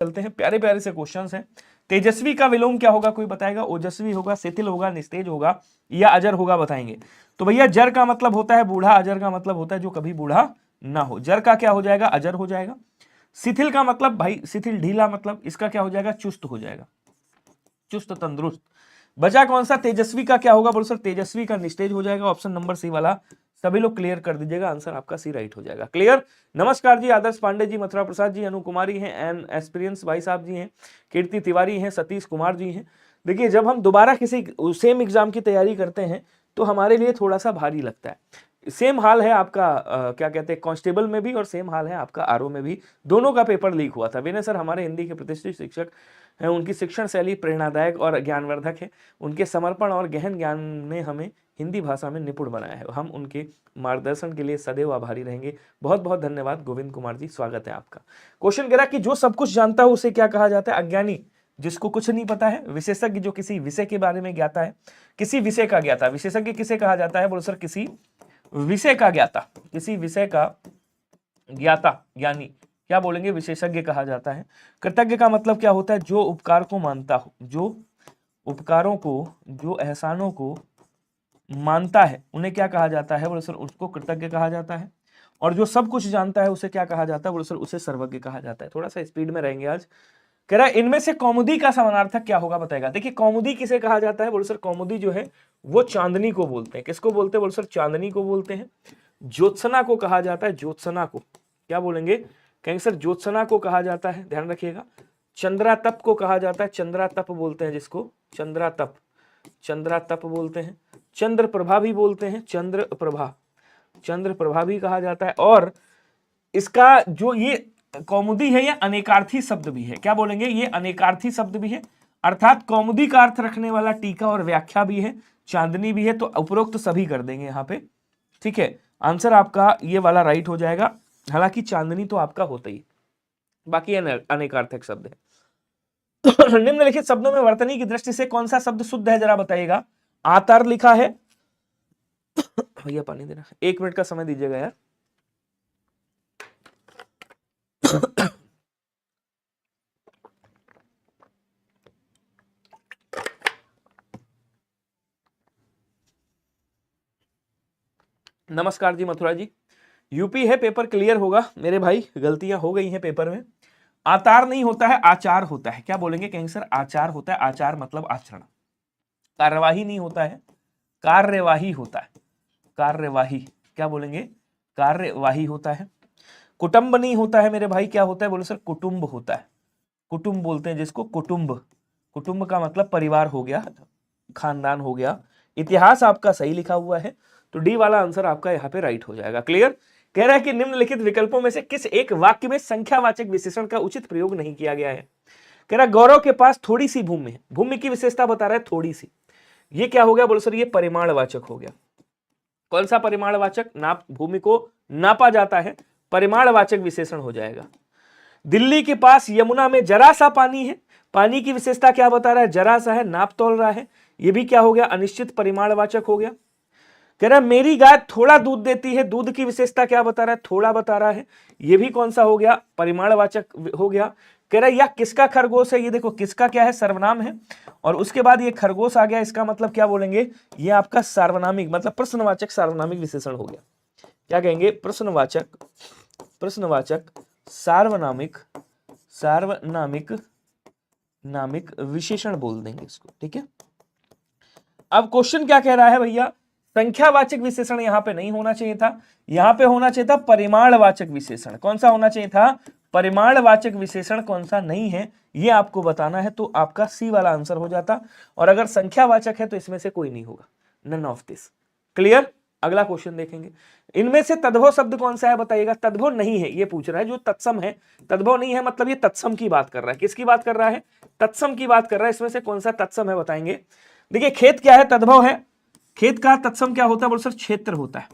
चलते हैं, प्यारे प्यारे से क्वेश्चंस हैं। तेजस्वी का विलोम क्या होगा, कोई बताएगा? ओजस्वी होगा, शिथिल होगा, निस्तेज होगा या अजर होगा, बताएंगे। तो भैया जर का मतलब होता है बूढ़ा, अजर का मतलब होता है जो कभी बूढ़ा ना हो। जर का क्या हो जाएगा? अजर हो जाएगा। शिथिल का मतलब भाई शिथिल ढीला, मतलब इसका क्या हो जाएगा? चुस्त हो जाएगा, चुस्त तंदुरुस्त। बचा कौन सा? तेजस्वी का क्या होगा बोलो सर? तेजस्वी का निस्तेज हो जाएगा। ऑप्शन नंबर सी वाला सभी लोग क्लियर कर दीजिएगा, आंसर आपका सी राइट हो जाएगा। क्लियर? नमस्कार जी, आदर्श पांडे जी, मथुरा प्रसाद जी, अनु कुमारी हैं, एन एक्सपीरियंस भाई साहब जी हैं, कीर्ति तिवारी हैं, सतीश कुमार जी हैं। देखिए जब हम दोबारा किसी सेम एग्जाम की तैयारी करते हैं तो हमारे लिए थोड़ा सा भारी लगता है। सेम हाल है आपका क्या कहते हैं कांस्टेबल में भी, और सेम हाल है आपका आरओ में भी। दोनों का पेपर लीक हुआ था। विनय सर हमारे हिंदी के प्रतिष्ठित शिक्षक हैं, उनकी शिक्षण शैली प्रेरणादायक और ज्ञानवर्धक है। उनके समर्पण और गहन ज्ञान ने हमें हिंदी भाषा में निपुण बनाया है। हम उनके मार्गदर्शन के लिए सदैव आभारी रहेंगे। बहुत बहुत धन्यवाद गोविंद कुमार जी, स्वागत है आपका। क्वेश्चन कह रहा कि जो सब कुछ जानता है उसे क्या कहा जाता है? अज्ञानी, जिसको कुछ नहीं पता है। विशेषज्ञ, जो किसी विषय के बारे में ज्ञाता है, किसी विषय का ज्ञाता। विशेषज्ञ किसे कहा जाता है? बोलो सर किसी विषय का ज्ञाता, किसी विषय का ज्ञाता, ज्ञानी क्या बोलेंगे? विशेषज्ञ कहा जाता है। कृतज्ञ का मतलब क्या होता है? जो उपकार को मानता हो, जो उपकारों को, जो एहसानों को मानता है, उन्हें क्या कहा जाता है? बोलो सर उसको कृतज्ञ कहा जाता है। और जो सब कुछ जानता है उसे क्या कहा जाता है? बोलो सर उसे सर्वज्ञ कहा जाता है। थोड़ा सा स्पीड में रहेंगे आज। कह रहा है इनमें से कौमुदी का समानार्थक क्या होगा, बताएगा। देखिए कौमुदी किसे कहा जाता है? बोलो सर कौमुदी जो है वो चांदनी को बोलते हैं। किसको बोलते हैं? बोलो सर चांदनी को बोलते हैं। ज्योत्सना को कहा जाता है, ज्योत्सना को क्या बोलेंगे? कहेंगे सर ज्योत्सना को कहा जाता है, ध्यान रखिएगा। चंद्रातप को कहा जाता है, चंद्रातप बोलते हैं जिसको, चंद्रातप, चंद्रातप बोलते हैं। चंद्र प्रभा भी बोलते हैं, चंद्र प्रभा, चंद्र प्रभा भी कहा जाता है। और इसका जो ये कौमुदी है ये अनेकार्थी शब्द भी है। क्या बोलेंगे? ये अनेकार्थी शब्द भी है, अर्थात कौमुदी का अर्थ रखने वाला टीका और व्याख्या भी है, चांदनी भी है। तो उपरोक्त सभी कर देंगे यहाँ पे, ठीक है। आंसर आपका ये वाला राइट हो जाएगा। हालांकि चांदनी तो आपका होता ही, बाकी अनेकार्थक शब्द है। निम्नलिखित शब्दों में वर्तनी की दृष्टि से कौन सा शब्द शुद्ध है, जरा बताइएगा। आतर लिखा है, भैया पानी देना, 1 मिनट का समय दीजिएगा यार। नमस्कार जी मथुरा जी, यूपी है, पेपर क्लियर होगा मेरे भाई, गलतियां हो गई हैं पेपर में। आतार नहीं होता है, आचार होता है। क्या बोलेंगे? कहेंगे सर आचार होता है। आचार मतलब आचरण। कार्यवाही नहीं होता है, कार्यवाही होता है, कार्यवाही। क्या बोलेंगे? कार्यवाही होता है। कुटुंब नहीं होता है मेरे भाई, क्या होता है? बोलो सर कुटुंब होता है। कुटुंब बोलते हैं जिसको, कुटुंब। कुटुंब का मतलब परिवार हो गया, खानदान हो गया। इतिहास आपका सही लिखा हुआ है, तो डी वाला आंसर आपका यहाँ पे राइट हो जाएगा। क्लियर? कह रहा है कि निम्नलिखित विकल्पों में से किस एक वाक्य में संख्यावाचक विशेषण का उचित प्रयोग नहीं किया गया है। कह रहा गौरव के पास थोड़ी सी भूमि है। भूमि की विशेषता बता रहा है थोड़ी सी। ये क्या हो गया? बोलो सर ये परिमाणवाचक हो गया। कौन सा परिमाणवाचक? नाप, भूमि को नापा जाता है, परिमाणवाचक विशेषण हो जाएगा। दिल्ली के पास यमुना में जरा सा पानी है। पानी की विशेषता क्या बता रहा है? जरा सा है, नाप तोल रहा है। ये भी क्या हो गया? अनिश्चित परिमाणवाचक हो गया। कह रहा है मेरी गाय थोड़ा दूध देती है। दूध की विशेषता क्या बता रहा है? थोड़ा बता रहा है। ये भी कौन सा हो गया? परिमाणवाचक हो गया। कह रहा है यह किसका खरगोश है? ये देखो किसका क्या है? सर्वनाम है। और उसके बाद ये खरगोश आ गया, इसका मतलब क्या बोलेंगे? ये आपका सार्वनामिक मतलब प्रश्नवाचक सार्वनामिक विशेषण हो गया। क्या कहेंगे? प्रश्नवाचक, प्रश्नवाचक सार्वनामिक, सार्वनामिक नामिक विशेषण बोल देंगे इसको, ठीक है। अब क्वेश्चन क्या कह रहा है भैया? संख्यावाचक विशेषण यहां पे नहीं होना चाहिए था, यहां पे होना चाहिए था परिमाणवाचक विशेषण। कौन सा होना चाहिए था? परिमाणवाचक विशेषण कौन सा नहीं है ये आपको बताना है, तो आपका सी वाला आंसर हो जाता। और अगर संख्यावाचक है तो इसमें से कोई नहीं होगा, नन ऑफ दिस। क्लियर? अगला क्वेश्चन देखेंगे। इनमें से तद्भव शब्द कौन सा है, बताइएगा। तद्भव नहीं है ये पूछ रहा है, जो तत्सम है। तद्भव नहीं है मतलब ये तत्सम की बात कर रहा है। किसकी बात कर रहा है? तत्सम की बात कर रहा है। इसमें से कौन सा तत्सम है बताएंगे। देखिए खेत क्या है? तद्भव है। खेत का तत्सम क्या होता है? बोल सर क्षेत्र होता है।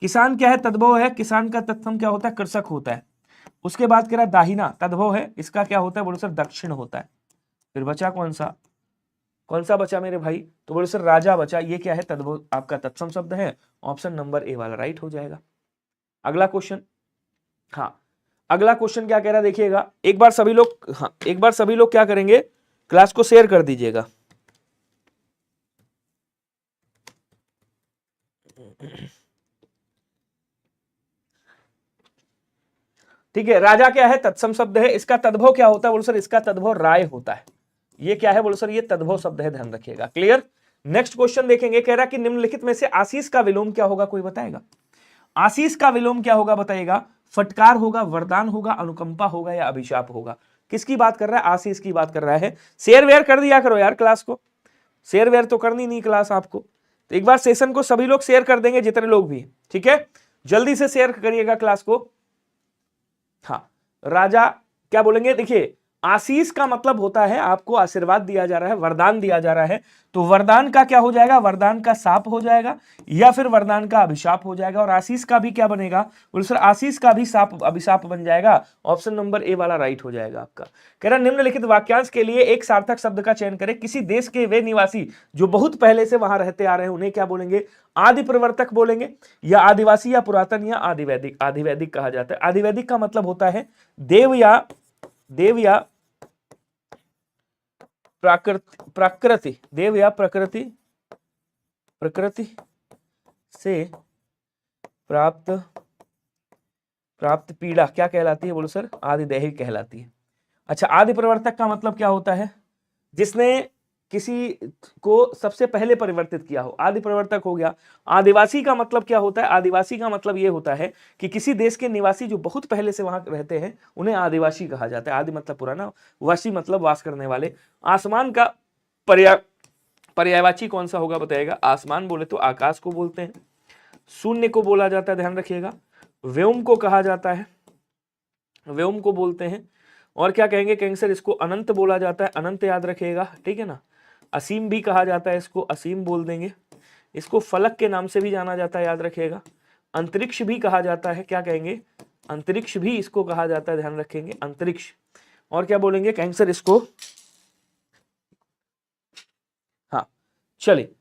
किसान क्या है? तद्भव है। किसान का तत्सम क्या होता है? कृषक होता है। उसके बाद कह रहा है दाहिना, तद्भव है, इसका क्या होता है? बोलो सर दक्षिण होता है। फिर बचा कौन सा? कौन सा बचा मेरे भाई? तो बोलो सर राजा बचा। ये क्या है? तद्भव आपका तत्सम शब्द है। ऑप्शन नंबर ए वाला राइट हो जाएगा। अगला क्वेश्चन, हाँ अगला क्वेश्चन क्या कह रहा है देखिएगा, एक बार सभी लोग, हाँ एक बार सभी लोग क्या करेंगे, क्लास को शेयर कर दीजिएगा। ठीक है, राजा क्या है, तत्सम शब्द है, इसका तद्भव क्या होता है, बोलो सर इसका तद्भव राय होता है। ये क्या है, बोलो सर ये तद्भव शब्द है, ध्यान रखिएगा। क्लियर। नेक्स्ट क्वेश्चन देखेंगे, कह रहा कि निम्नलिखित में से आशीष का विलोम क्या होगा, कोई बताएगा। आशीष का विलोम क्या होगा बताइएगा। फटकार होगा, वरदान होगा, अनुकंपा होगा या अभिशाप होगा। किसकी बात कर रहा है, आशीष की बात कर रहा है। शेयर वेयर कर दिया करो यार क्लास को, शेयर वेयर तो करनी नहीं क्लास आपको, तो एक बार सेशन को सभी लोग शेयर कर देंगे, जितने लोग भी, ठीक है जल्दी से शेयर करिएगा क्लास को। हाँ, राजा क्या बोलेंगे, देखिए आशीष का मतलब होता है आपको आशीर्वाद दिया जा रहा है, वरदान दिया जा रहा है, तो वरदान का क्या हो जाएगा, वरदान का शाप हो जाएगा या फिर वरदान का अभिशाप हो जाएगा। और आशीष का भी क्या बनेगा, बोले सर आशीष का भी शाप अभिशाप बन जाएगा। ऑप्शन नंबर ए वाला राइट हो जाएगा आपका। कह रहा निम्नलिखित वाक्यांश के लिए एक सार्थक शब्द का चयन करें। किसी देश के वे निवासी जो बहुत पहले से वहां रहते आ रहे हैं उन्हें क्या बोलेंगे, आदि प्रवर्तक बोलेंगे, या आदिवासी या पुरातन या आदिवैदिक। आदिवैदिक कहा जाता है। आदिवैदिक का मतलब होता है देव या प्रकृति, देव या प्रकृति से प्राप्त पीड़ा क्या कहलाती है, बोलो सर आदिदैहिक कहलाती है। अच्छा, आदि प्रवर्तक का मतलब क्या होता है, जिसने किसी को सबसे पहले परिवर्तित किया हो, आदि प्रवर्तक हो गया। आदिवासी का मतलब क्या होता है, आदिवासी का मतलब यह होता है कि किसी देश के निवासी जो बहुत पहले से वहां रहते हैं उन्हें आदिवासी कहा जाता है। आदि मतलब पुराना, वासी मतलब वास करने वाले। आसमान का पर्यायवाची कौन सा होगा बताएगा। आसमान बोले तो आकाश को बोलते हैं, शून्य को बोला जाता है, ध्यान रखिएगा, व्योम को कहा जाता है, व्योम को बोलते हैं। और क्या कहेंगे, कैंसर इसको अनंत बोला जाता है, अनंत याद रखिएगा, ठीक है ना। असीम भी कहा जाता है, इसको असीम बोल देंगे। इसको फलक के नाम से भी जाना जाता है, याद रखिएगा। अंतरिक्ष भी कहा जाता है, क्या कहेंगे, अंतरिक्ष भी इसको कहा जाता है, ध्यान रखेंगे अंतरिक्ष। और क्या बोलेंगे कैंसर इसको, हाँ चलिए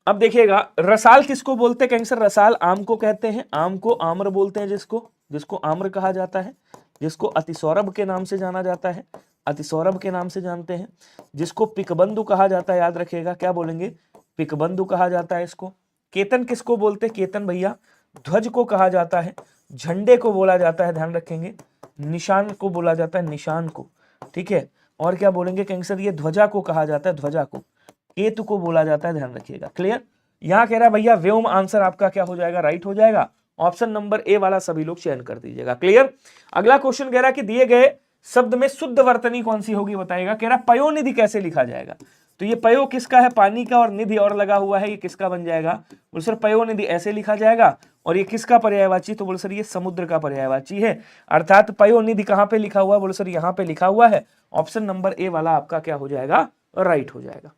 अब देखिएगा, रसाल किसको बोलते हैं कैंसर, रसाल आम को कहते हैं, आम को आम्र बोलते हैं, जिसको आम्र कहा जाता है, जिसको अतिसौरभ के नाम से जाना जाता है, अतिसौरभ के नाम से जानते हैं। जिसको पिकबंधु कहा जाता है, याद रखिएगा, क्या बोलेंगे, पिकबंधु कहा जाता है इसको। केतन किसको बोलते हैं, केतन भैया ध्वज को कहा जाता है, झंडे को बोला जाता है, ध्यान रखेंगे। निशान को बोला जाता है, निशान को, ठीक है। और क्या बोलेंगे कैंसर, ये ध्वजा को कहा जाता है, ध्वजा को। केतु को बोला जाता है, ध्यान रखिएगा। क्लियर। यहां कह रहा है भैया व्योम आंसर आपका क्या हो जाएगा, राइट हो जाएगा। ऑप्शन नंबर ए वाला सभी लोग चयन कर दीजिएगा। क्लियर। अगला क्वेश्चन कह रहा है कि दिए गए शब्द में शुद्ध वर्तनी कौन सी होगी बताएगा। कह रहा पयोनिधि कैसे लिखा जाएगा, तो ये पयो किसका है, पानी का, और निधि और लगा हुआ है, ये किसका बन जाएगा, बोल सर पयोनिधि ऐसे लिखा जाएगा। और ये किसका पर्यायवाची, तो बोल सर ये समुद्र का पर्यायवाची है। अर्थात पयोनिधि कहां पे लिखा हुआ है, बोल सर यहां पे लिखा हुआ है। ऑप्शन नंबर ए वाला आपका क्या हो जाएगा, राइट हो जाएगा।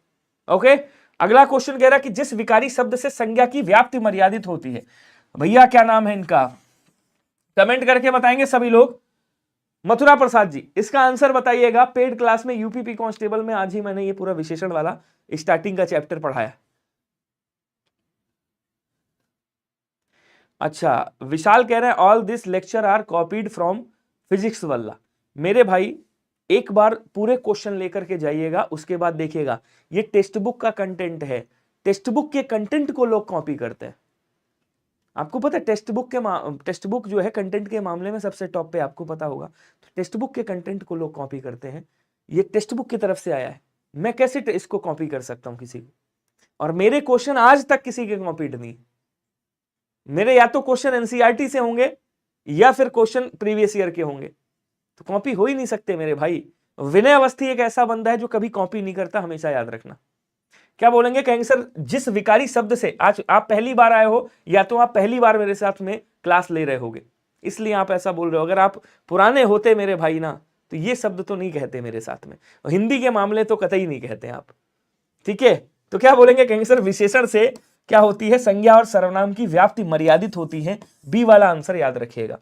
ओके। अगला क्वेश्चन कह रहा है कि जिस विकारी शब्द से संज्ञा की व्याप्ति मर्यादित होती है, भैया क्या नाम है इनका, कमेंट करके बताएंगे सभी लोग। मथुरा प्रसाद जी, इसका आंसर बताइएगा। पेड क्लास में यूपीपी कांस्टेबल में आज ही मैंने ये पूरा विशेषण वाला स्टार्टिंग का चैप्टर पढ़ाया। अच्छा, विशाल कह रहे हैं all this lecture are copied from physics वाला। मेरे भाई एक बार पूरे क्वेश्चन लेकर के जाइएगा, उसके बाद देखिएगा ये टेक्स्ट बुक का कंटेंट है। टेक्स्ट बुक के कंटेंट को लोग कॉपी करते हैं। आपको पता है टेक्स्ट बुक जो है कंटेंट के मामले में सबसे टॉप पे, आपको पता होगा। तो टेक्स्ट बुक के कंटेंट को लोग कॉपी करते हैं। ये टेक्स्ट बुक की तरफ से आया है, मैं कैसे इसको कॉपी कर सकता हूं किसी को। और मेरे क्वेश्चन आज तक किसी के कॉपीड नहीं। मेरे या तो क्वेश्चन एनसीईआरटी से होंगे या फिर क्वेश्चन प्रीवियस ईयर के होंगे, तो कॉपी हो ही नहीं सकते मेरे भाई। विनय अवस्थी एक ऐसा बंदा है जो कभी कॉपी नहीं करता, हमेशा याद रखना। क्या बोलेंगे कहेंगे सर जिस विकारी शब्द से, आज आप पहली बार आए हो या तो आप पहली बार मेरे साथ में क्लास ले रहे होगे, इसलिए आप ऐसा बोल रहे हो। अगर आप पुराने होते मेरे भाई ना, तो ये शब्द तो नहीं कहते मेरे साथ में, हिंदी के मामले तो कतई नहीं कहते आप, ठीक है। तो क्या बोलेंगे कहेंगे सर विशेषण से क्या होती है, संज्ञा और सर्वनाम की व्याप्ति मर्यादित होती है। बी वाला आंसर याद रखिएगा।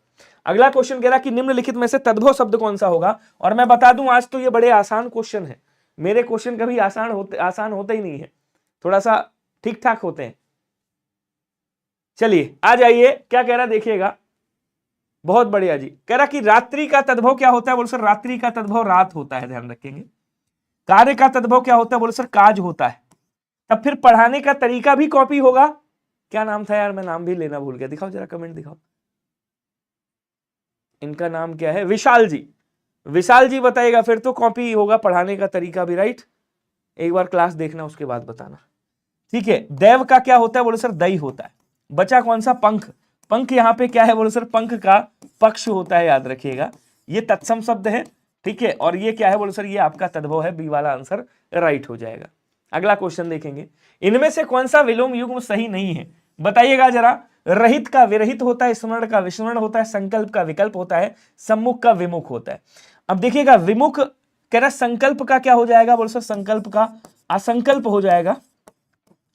अगला क्वेश्चन कह रहा कि निम्नलिखित में से तद्भव शब्द कौन सा होगा। और मैं बता दूं आज तो ये बड़े आसान क्वेश्चन है, मेरे क्वेश्चन कभी आसान होते ही नहीं है, थोड़ा सा ठीक ठाक होते हैं। चलिए आ जाइए, क्या कह रहा देखिएगा। बहुत बढ़िया जी। कह रहा कि रात्रि का तद्भव क्या होता है, बोले सर रात्रि का तद्भव रात होता है, ध्यान रखेंगे। कार्य का तद्भव क्या होता है, बोले सर काज होता है। तब फिर पढ़ाने का तरीका भी कॉपी होगा। क्या नाम था यार, मैं नाम भी लेना भूल गया, दिखाओ जरा कमेंट दिखाओ। इनका नाम क्या है, विशाल जी। विशाल जी बताइएगा, फिर तो कॉपी होगा पढ़ाने का तरीका भी, राइट। एक बार क्लास देखना उसके बाद बताना, ठीक है। देव का क्या होता है, बोले सर दई होता है। बचा कौन सा, पंख। पंख यहाँ पे क्या है, बोले सर पंख का पक्ष होता है, याद रखिएगा। ये तत्सम शब्द है, ठीक है। और ये क्या है, बोले सर ये आपका तद्भव है, बी वाला आंसर राइट हो जाएगा। अगला क्वेश्चन देखेंगे, इनमें से कौन सा विलोम युग्म सही नहीं है, बताइएगा जरा। रहित का विरहित होता है, स्मरण का विस्मरण होता है, संकल्प का विकल्प होता है, सम्मुख का विमुख होता है। अब देखिएगा, विमुख कह रहा संकल्प का क्या हो जाएगा, बोले सर संकल्प का असंकल्प हो जाएगा,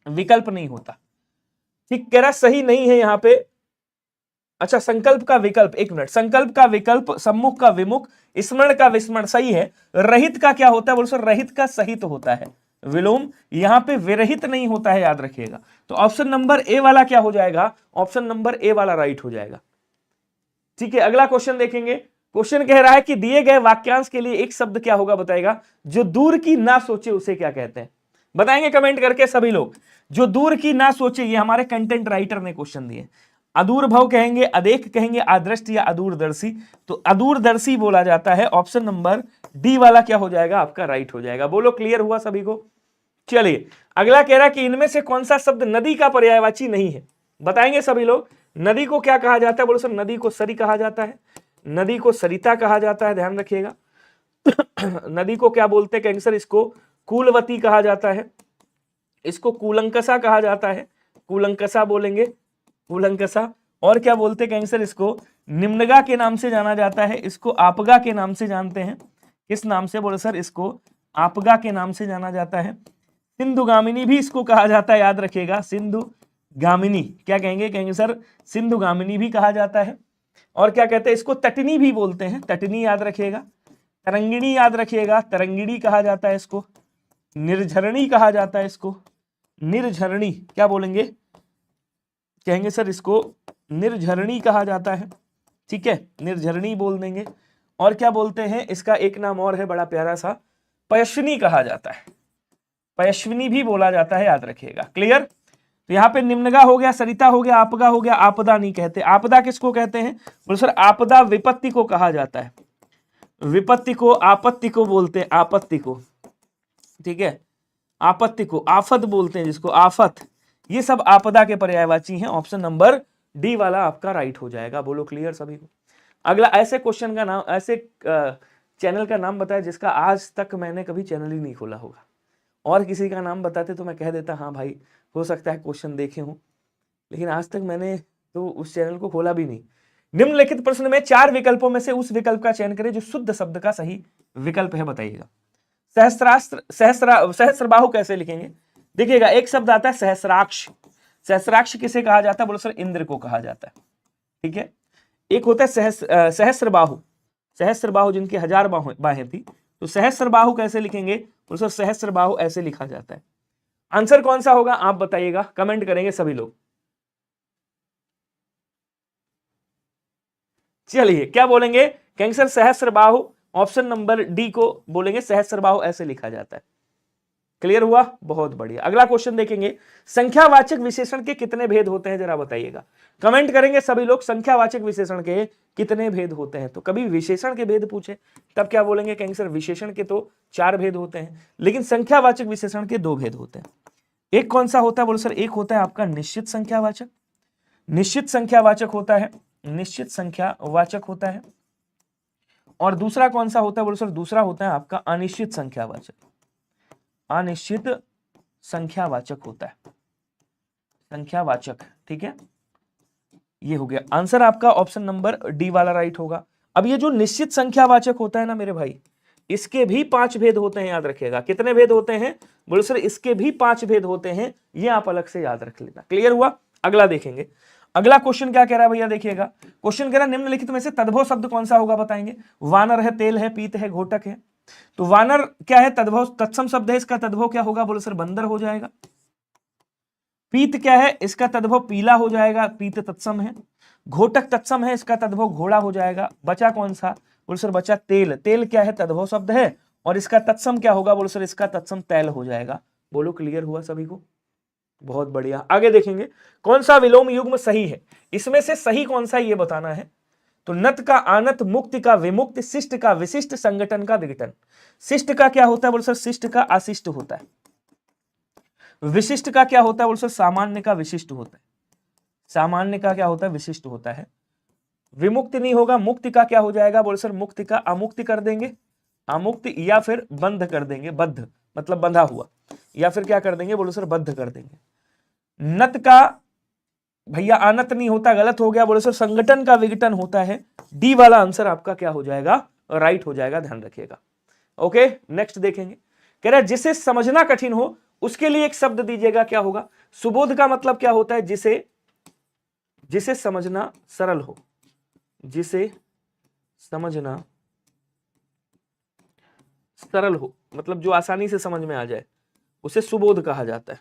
विकल्प नहीं होता, ठीक। कह रहा सही नहीं है यहां पे। अच्छा, संकल्प का विकल्प, एक मिनट, संकल्प का विकल्प, सम्मुख का विमुख, स्मरण का विस्मरण सही है। रहित का क्या होता है, बोले सर रहित का सहित होता है विलोम, यहां पे विरहित नहीं होता है, याद रखिएगा। तो ऑप्शन नंबर ए वाला क्या हो जाएगा, ऑप्शन नंबर ए वाला राइट हो जाएगा, ठीक है। अगला क्वेश्चन देखेंगे। क्वेश्चन कह रहा है कि दिए गए वाक्यांश के लिए एक शब्द क्या होगा, बताएगा। जो दूर की ना सोचे उसे क्या कहते हैं, बताएंगे कमेंट करके सभी लोग। जो दूर की ना सोचे, ये हमारे कंटेंट राइटर ने क्वेश्चन दिए। अदूर भव कहेंगे, अदेख कहेंगे, आदृष्ट या अदूरदर्शी। तो अदूरदर्शी बोला जाता है, ऑप्शन नंबर डी वाला क्या हो जाएगा, आपका राइट हो जाएगा। बोलो क्लियर हुआ सभी को। चलिए अगला कह रहा है कि इनमें से कौन सा शब्द नदी का पर्यायवाची नहीं है, बताएंगे सभी लोग। नदी को क्या कहा जाता है, बोलो सर नदी को सरी कहा जाता है, नदी को सरिता कहा जाता है, ध्यान रखिएगा। नदी को क्या बोलते हैं, कहेंगे सर इसको कूलवती कहा जाता है, इसको कूलंकसा कहा जाता है, कूलंकसा बोलेंगे, कूलंकसा। और क्या बोलते, कहेंगे सर इसको निम्नगा के नाम से जाना जाता है, इसको आपगा के नाम से जानते हैं। किस नाम से, बोले सर इसको आपगा के नाम से जाना जाता है। सिंधुगामिनी भी इसको कहा जाता है, याद रखिएगा, सिंधुगामिनी क्या कहेंगे, कहेंगे सर सिंधुगामिनी भी कहा जाता है। और क्या कहते हैं, इसको तटनी भी बोलते हैं, तटनी याद रखिएगा। तरंगिणी याद रखिएगा, तरंगिणी कहा जाता है इसको। निर्झरणी कहा जाता है इसको, निर्झरणी क्या बोलेंगे, कहेंगे सर इसको निर्झरणी कहा जाता है, ठीक है, निर्झरणी बोल देंगे। और क्या बोलते हैं, इसका एक नाम और है बड़ा प्यारा सा, पयस्विनी कहा जाता है, पयस्विनी भी बोला जाता है, याद रखिएगा। क्लियर। तो यहाँ पे निम्नगा हो गया, सरिता हो गया, आपगा हो गया, आपदा नहीं कहते। आपदा किसको कहते हैं, बोलो सर आपदा विपत्ति को कहा जाता है, विपत्ति को, आपत्ति को बोलते हैं, आपत्ति को, ठीक है, आपत्ति को आफत बोलते हैं, जिसको आफत, ये सब आपदा के पर्यायवाची हैं। ऑप्शन नंबर डी वाला आपका राइट हो जाएगा। बोलो क्लियर सभी को। अगला, ऐसे क्वेश्चन का नाम, ऐसे चैनल का नाम बताया जिसका आज तक मैंने कभी चैनल ही नहीं खोला होगा, और किसी का नाम बताते तो मैं कह देता हाँ भाई हो सकता है क्वेश्चन देखे हूं, लेकिन आज तक मैंने तो उस चैनल को खोला भी नहीं। निम्नलिखित प्रश्न में 4 विकल्पों में से उस विकल्प का चयन करें जो शुद्ध शब्द का सही विकल्प है, बताइएगा। सहस्रास्त्र, सहस्रबाहु कैसे लिखेंगे, देखिएगा एक शब्द आता है सहस्राक्ष। सहस्राक्ष किसे कहा जाता है, बोलो सर इंद्र को कहा जाता है, ठीक है। एक होता है सहस्रबाहु, सहस्रबाहु जिनकी 1000 बाहें थी, तो सहस्रबाहु कैसे लिखेंगे, बोलो सर सहस्रबाहु ऐसे लिखा जाता है। आंसर कौन सा होगा आप बताइएगा, कमेंट करेंगे सभी लोग। चलिए क्या बोलेंगे, कहेंगे sir Sahasrabahu, option number D को बोलेंगे, सहस्रबाहु ऐसे लिखा जाता है। क्लियर हुआ, बहुत बढ़िया। अगला क्वेश्चन देखेंगे, संख्यावाचक विशेषण के कितने भेद होते हैं, जरा बताइएगा। कमेंट करेंगे सभी लोग, संख्यावाचक विशेषण के कितने भेद होते हैं। तो कभी विशेषण के भेद पूछे तब क्या बोलेंगे, कहेंगे सर विशेषण के तो 4 भेद होते हैं, लेकिन संख्यावाचक विशेषण के 2 भेद होते हैं। एक कौन सा होता है, बोलो सर एक होता है आपका निश्चित संख्यावाचक, निश्चित संख्यावाचक होता है, निश्चित संख्यावाचक होता है। और दूसरा कौन सा होता है, बोलो सर दूसरा होता है आपका अनिश्चित संख्यावाचक, अनिश्चित संख्यावाचक होता है, संख्यावाचक, ठीक है। ये हो गया आंसर आपका, ऑप्शन नंबर डी वाला राइट होगा। अब ये जो निश्चित संख्यावाचक होता है ना मेरे भाई, इसके भी 5 भेद होते हैं, याद रखिएगा। कितने भेद होते हैं, बोलो सर इसके भी 5 भेद होते हैं, ये आप अलग से याद रख लेना। क्लियर हुआ। अगला देखेंगे, अगला क्वेश्चन क्या कह रहा है भैया, देखिएगा। क्वेश्चन कह रहा है निम्नलिखित में से तद्भव शब्द कौन सा होगा, बताएंगे। वानर है, तेल है, पीत है, घोटक है। तो वानर क्या है, तद्भव तत्सम शब्द है, इसका तद्भव क्या होगा, बोलो सर बंदर हो जाएगा। पीत क्या है, इसका तद्भव पीला हो जाएगा, पीत तत्सम है। घोटक तत्सम है, इसका तद्भव घोड़ा हो जाएगा। बचा कौन सा? बोले सर बचा तेल। तेल क्या है? तद्भव शब्द है। और इसका तत्सम क्या होगा? बोले सर इसका तत्सम तैल हो जाएगा। बोलो क्लियर हुआ सभी को? बहुत बढ़िया। आगे देखेंगे कौन सा विलोम युग्म सही है, इसमें से सही कौन सा ये बताना है। तो नत का आनत, मुक्ति का विमुक्त, शिष्ट का विशिष्ट, संगठन का विघटन। शिष्ट का क्या होता है? बोले सर शिष्ट का अशिष्ट होता है। विशिष्ट का क्या होता है? बोले सर सामान्य का विशिष्ट होता है। सामान्य का क्या होता है? विशिष्ट होता है। विमुक्त नहीं होगा। मुक्ति का क्या हो जाएगा? बोले सर मुक्ति का अमुक्ति कर देंगे, अमुक्त, या फिर बंध कर देंगे, बद्ध मतलब बंधा हुआ, या फिर क्या कर देंगे? बोलो सर बद्ध कर देंगे। नत का भैया आनत नहीं होता, गलत हो गया। बोले सर संगठन का विघटन होता है। डी वाला आंसर आपका क्या हो जाएगा? राइट हो जाएगा, ध्यान रखिएगा। ओके नेक्स्ट देखेंगे। कह रहा है जिसे समझना कठिन हो उसके लिए एक शब्द दीजिएगा, क्या होगा? सुबोध का मतलब क्या होता है? जिसे समझना सरल हो, जिसे समझना सरल हो मतलब जो आसानी से समझ में आ जाए, उसे सुबोध कहा जाता है।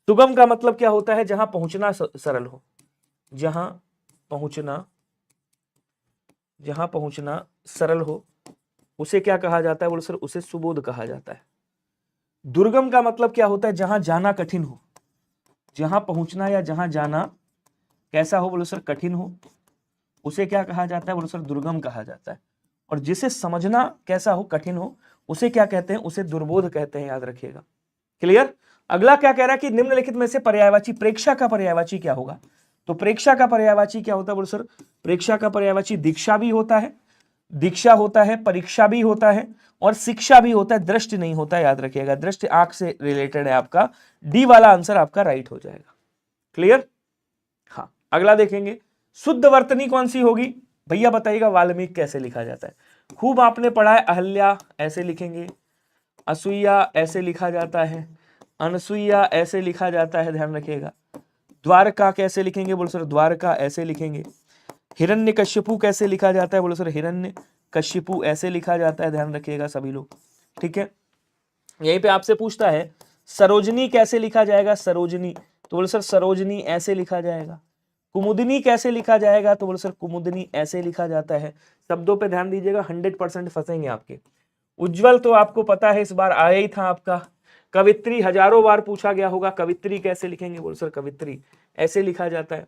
सुगम का मतलब क्या होता है? जहां पहुंचना सरल हो, जहां पहुंचना सरल हो उसे क्या कहा जाता है? बोले सर उसे सुबोध कहा जाता है। दुर्गम का मतलब क्या होता है? जहां जाना कठिन हो, जहां पहुंचना या जहां जाना कैसा हो? बोले सर कठिन हो, उसे क्या कहा जाता है? बोले सर दुर्गम कहा जाता है। और जिसे समझना कैसा हो? कठिन हो, उसे क्या कहते हैं? उसे दुर्बोध कहते हैं, याद रखिएगा। क्लियर? अगला क्या कह रहा है कि निम्नलिखित में से पर्यायवाची, प्रेक्षा का पर्यायवाची क्या होगा? तो प्रेक्षा का पर्यायवाची क्या होता है? बोलो सर प्रेक्षा का पर्यायवाची दीक्षा भी होता है, दीक्षा होता है, परीक्षा भी होता है, और शिक्षा भी होता है। दृष्टि नहीं होता, याद रखिएगा। दृष्टि आंख से रिलेटेड है आपका। डी वाला आंसर आपका राइट हो जाएगा। क्लियर? हाँ अगला देखेंगे। शुद्ध वर्तनी कौन सी होगी? भैया बताइएगा वाल्मीकि कैसे लिखा जाता है? खूब आपने पढ़ा है, अहल्या ऐसे लिखेंगे, असूया ऐसे लिखा जाता है, अनसुईया ऐसे लिखा जाता है, ध्यान रखिएगा। द्वारका कैसे लिखेंगे? बोलो सर द्वारका ऐसे लिखेंगे। हिरण्यकश्यपु कैसे लिखा जाता है? बोलो सर हिरण्यकश्यपु ऐसे लिखा जाता है, ध्यान रखिएगा सभी लोग। ठीक है, यहीं पे आपसे पूछता है सरोजनी कैसे लिखा जाएगा? सरोजनी, तो बोलो सर सरोजनी ऐसे लिखा जाएगा। कुमुदनी कैसे लिखा जाएगा? तो बोलो सर कुमुदनी ऐसे लिखा जाता है। शब्दों पे ध्यान दीजिएगा, 100% फंसेंगे आपके। उज्जवल तो आपको पता है, इस बार आया ही था आपका। कवित्री हजारों बार पूछा गया होगा, कवित्री कैसे लिखेंगे? बोलो सर कवित्री ऐसे लिखा जाता है।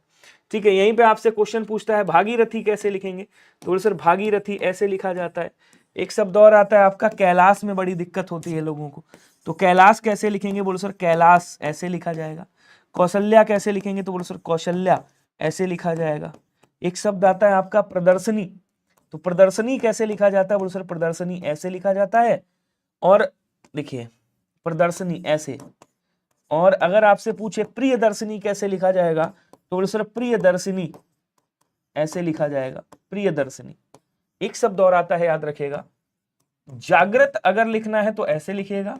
ठीक है, यहीं पे आपसे क्वेश्चन पूछता है भागीरथी कैसे लिखेंगे? तो बोलो सर भागीरथी ऐसे लिखा जाता है। एक शब्द और आता है आपका कैलाश, में बड़ी दिक्कत होती है लोगों को, तो कैलाश कैसे लिखेंगे? बोलो सर कैलाश ऐसे लिखा जाएगा। कौशल्या कैसे लिखेंगे? तो बोलो सर कौशल्या ऐसे लिखा जाएगा। एक शब्द आता है आपका प्रदर्शनी, तो प्रदर्शनी कैसे लिखा जाता है? बोलो सर प्रदर्शनी ऐसे लिखा जाता है। और देखिए प्रदर्शनी ऐसे। और अगर आपसे पूछे प्रियदर्शनी कैसे लिखा जाएगा? तो बोलो सर प्रियदर्शनी ऐसे लिखा जाएगा, प्रियदर्शनी। एक शब्द और आता है, याद रखिएगा। जागृत अगर लिखना है तो ऐसे लिखिएगा,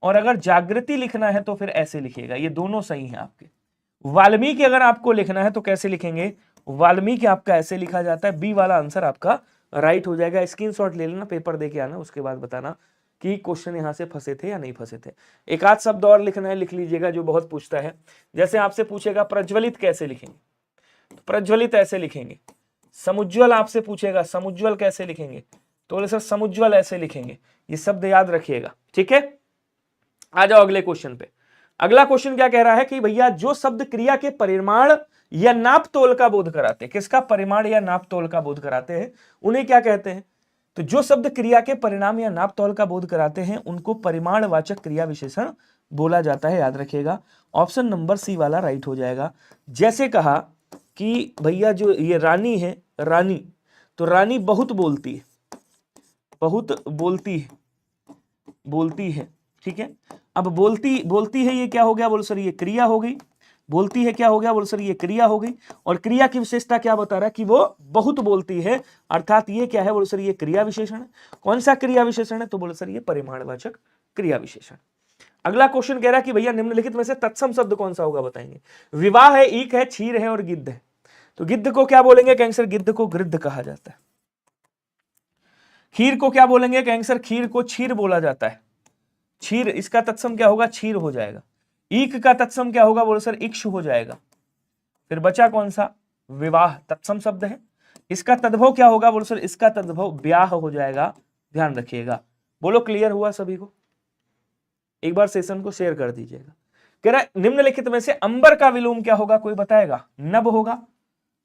और अगर जागृति लिखना है तो फिर ऐसे लिखिएगा। ये दोनों सही हैं आपके। वाल्मीकि अगर आपको लिखना है तो कैसे लिखेंगे? वाल्मीकि आपका ऐसे लिखा जाता है। बी वाला आंसर आपका राइट हो जाएगा। स्क्रीनशॉट ले लेना, पेपर देके आना, उसके बाद बताना कि क्वेश्चन यहां से फंसे थे या नहीं फंसे थे। एक आध शब्द और लिखना है, लिख लीजिएगा, जो बहुत पूछता है। जैसे आपसे पूछेगा प्रज्वलित कैसे लिखेंगे? तो प्रज्वलित ऐसे लिखेंगे। समुज्वल आपसे पूछेगा, समुज्वल कैसे लिखेंगे? तो बोले सर समुज्वल ऐसे लिखेंगे। ये शब्द याद रखिएगा, ठीक है। आ जाओ अगले क्वेश्चन पे। अगला क्वेश्चन क्या कह रहा है कि भैया जो शब्द क्रिया के परिमाण या नाप तोल का बोध कराते हैं, किसका परिमाण या नाप तोल का बोध कराते हैं, उन्हें क्या कहते हैं? तो जो शब्द क्रिया के परिणाम या नाप तोल का बोध कराते हैं उनको परिमाणवाचक क्रिया विशेषण बोला जाता है, याद रखिएगा। ऑप्शन नंबर सी वाला राइट हो जाएगा। जैसे कहा कि भैया जो ये रानी है, रानी, तो रानी बहुत बोलती है, बहुत बोलती है, ठीक है। अब बोलती है, ये क्या हो गया? बोलो सर ये क्रिया हो गई। बोलती है क्या हो गया? बोलो सर ये क्रिया हो गई। और क्रिया की विशेषता क्या बता रहा है? कि वो बहुत बोलती है, अर्थात ये क्या है? बोलो सर ये क्रिया विशेषण है। कौन सा क्रिया विशेषण है? तो बोलो सर ये परिमाणवाचक क्रिया विशेषण। अगला क्वेश्चन कह रहा है कि भैया निम्नलिखित में से तत्सम शब्द कौन सा होगा, बताएंगे। विवाह है, ईक है, क्षीर है और गिद्ध है। तो गिद्ध को क्या बोलेंगे? कहेंगे सर गिद्ध को गृद्ध कहा जाता है। खीर को क्या बोलेंगे? कहेंगे सर खीर को क्षीर बोला जाता है। क्षीर, इसका तत्सम क्या होगा? क्षीर हो जाएगा। ईक का तत्सम क्या होगा? बोलो सर इक्ष हो जाएगा। फिर बचा कौन सा? विवाह तत्सम शब्द है। इसका तद्भव क्या होगा बोलो सर, इसका तद्भव ब्याह हो जाएगा, ध्यान रखिएगा। बोलो क्लियर हुआ सभी को? एक बार सेशन को शेयर कर दीजिएगा। कह रहा है निम्नलिखित में से अंबर का विलोम क्या होगा, कोई बताएगा? नभ होगा।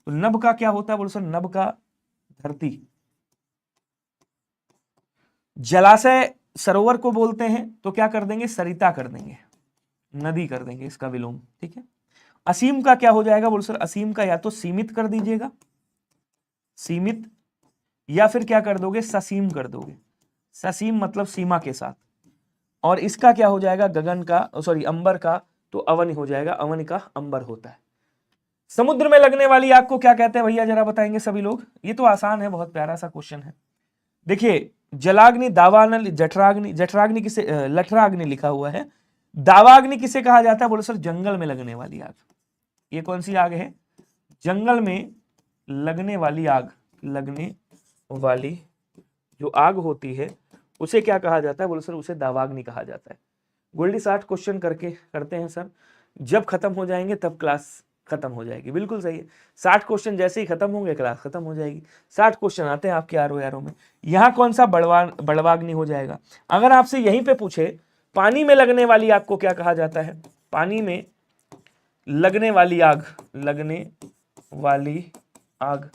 तो नभ का क्या होता है बोलो सर, नभ का धरती। जलाशय सरोवर को बोलते हैं तो क्या कर देंगे, सरिता कर देंगे, नदी कर देंगे इसका विलोम, ठीक है। असीम का क्या हो जाएगा बोलो सर, असीम का या तो सीमित कर दीजिएगा, सीमित, या फिर क्या कर दोगे, ससीम कर दोगे। ससीम मतलब सीमा के साथ। और इसका क्या हो जाएगा, गगन का, सॉरी अंबर का तो अवन हो जाएगा, अवन का अंबर होता है। समुद्र में लगने वाली आग को क्या कहते हैं भैया, जरा बताएंगे सभी लोग? ये तो आसान है, बहुत प्यारा सा क्वेश्चन है। देखिए जलाग्नि, दावानल, जठराग्नि, जठराग्नि किसे, लठराग्नि लिखा हुआ है। दावाग्नि किसे कहा जाता है बोलो सर, जंगल में लगने वाली आग। ये कौन सी आग है, जंगल में लगने वाली आग। लगने वाली जो आग होती है उसे क्या कहा जाता है बोलो सर, उसे दावाग्नि कहा जाता है। गोल्डी 60 क्वेश्चन करते हैं सर, जब खत्म हो जाएंगे तब क्लास खत्म हो जाएगी। बिल्कुल सही है, 60 क्वेश्चन जैसे ही खत्म होंगे क्लास खत्म हो जाएगी। 60 क्वेश्चन आते हैं आपके आरओ में। यहाँ कौन सा बड़वाग्नि हो जाएगा? अगर आपसे यहीं पे पूछे पानी में लगने वाली आग को क्या कहा जाता है, पानी में लगने वाली आग, लगने वाली आग,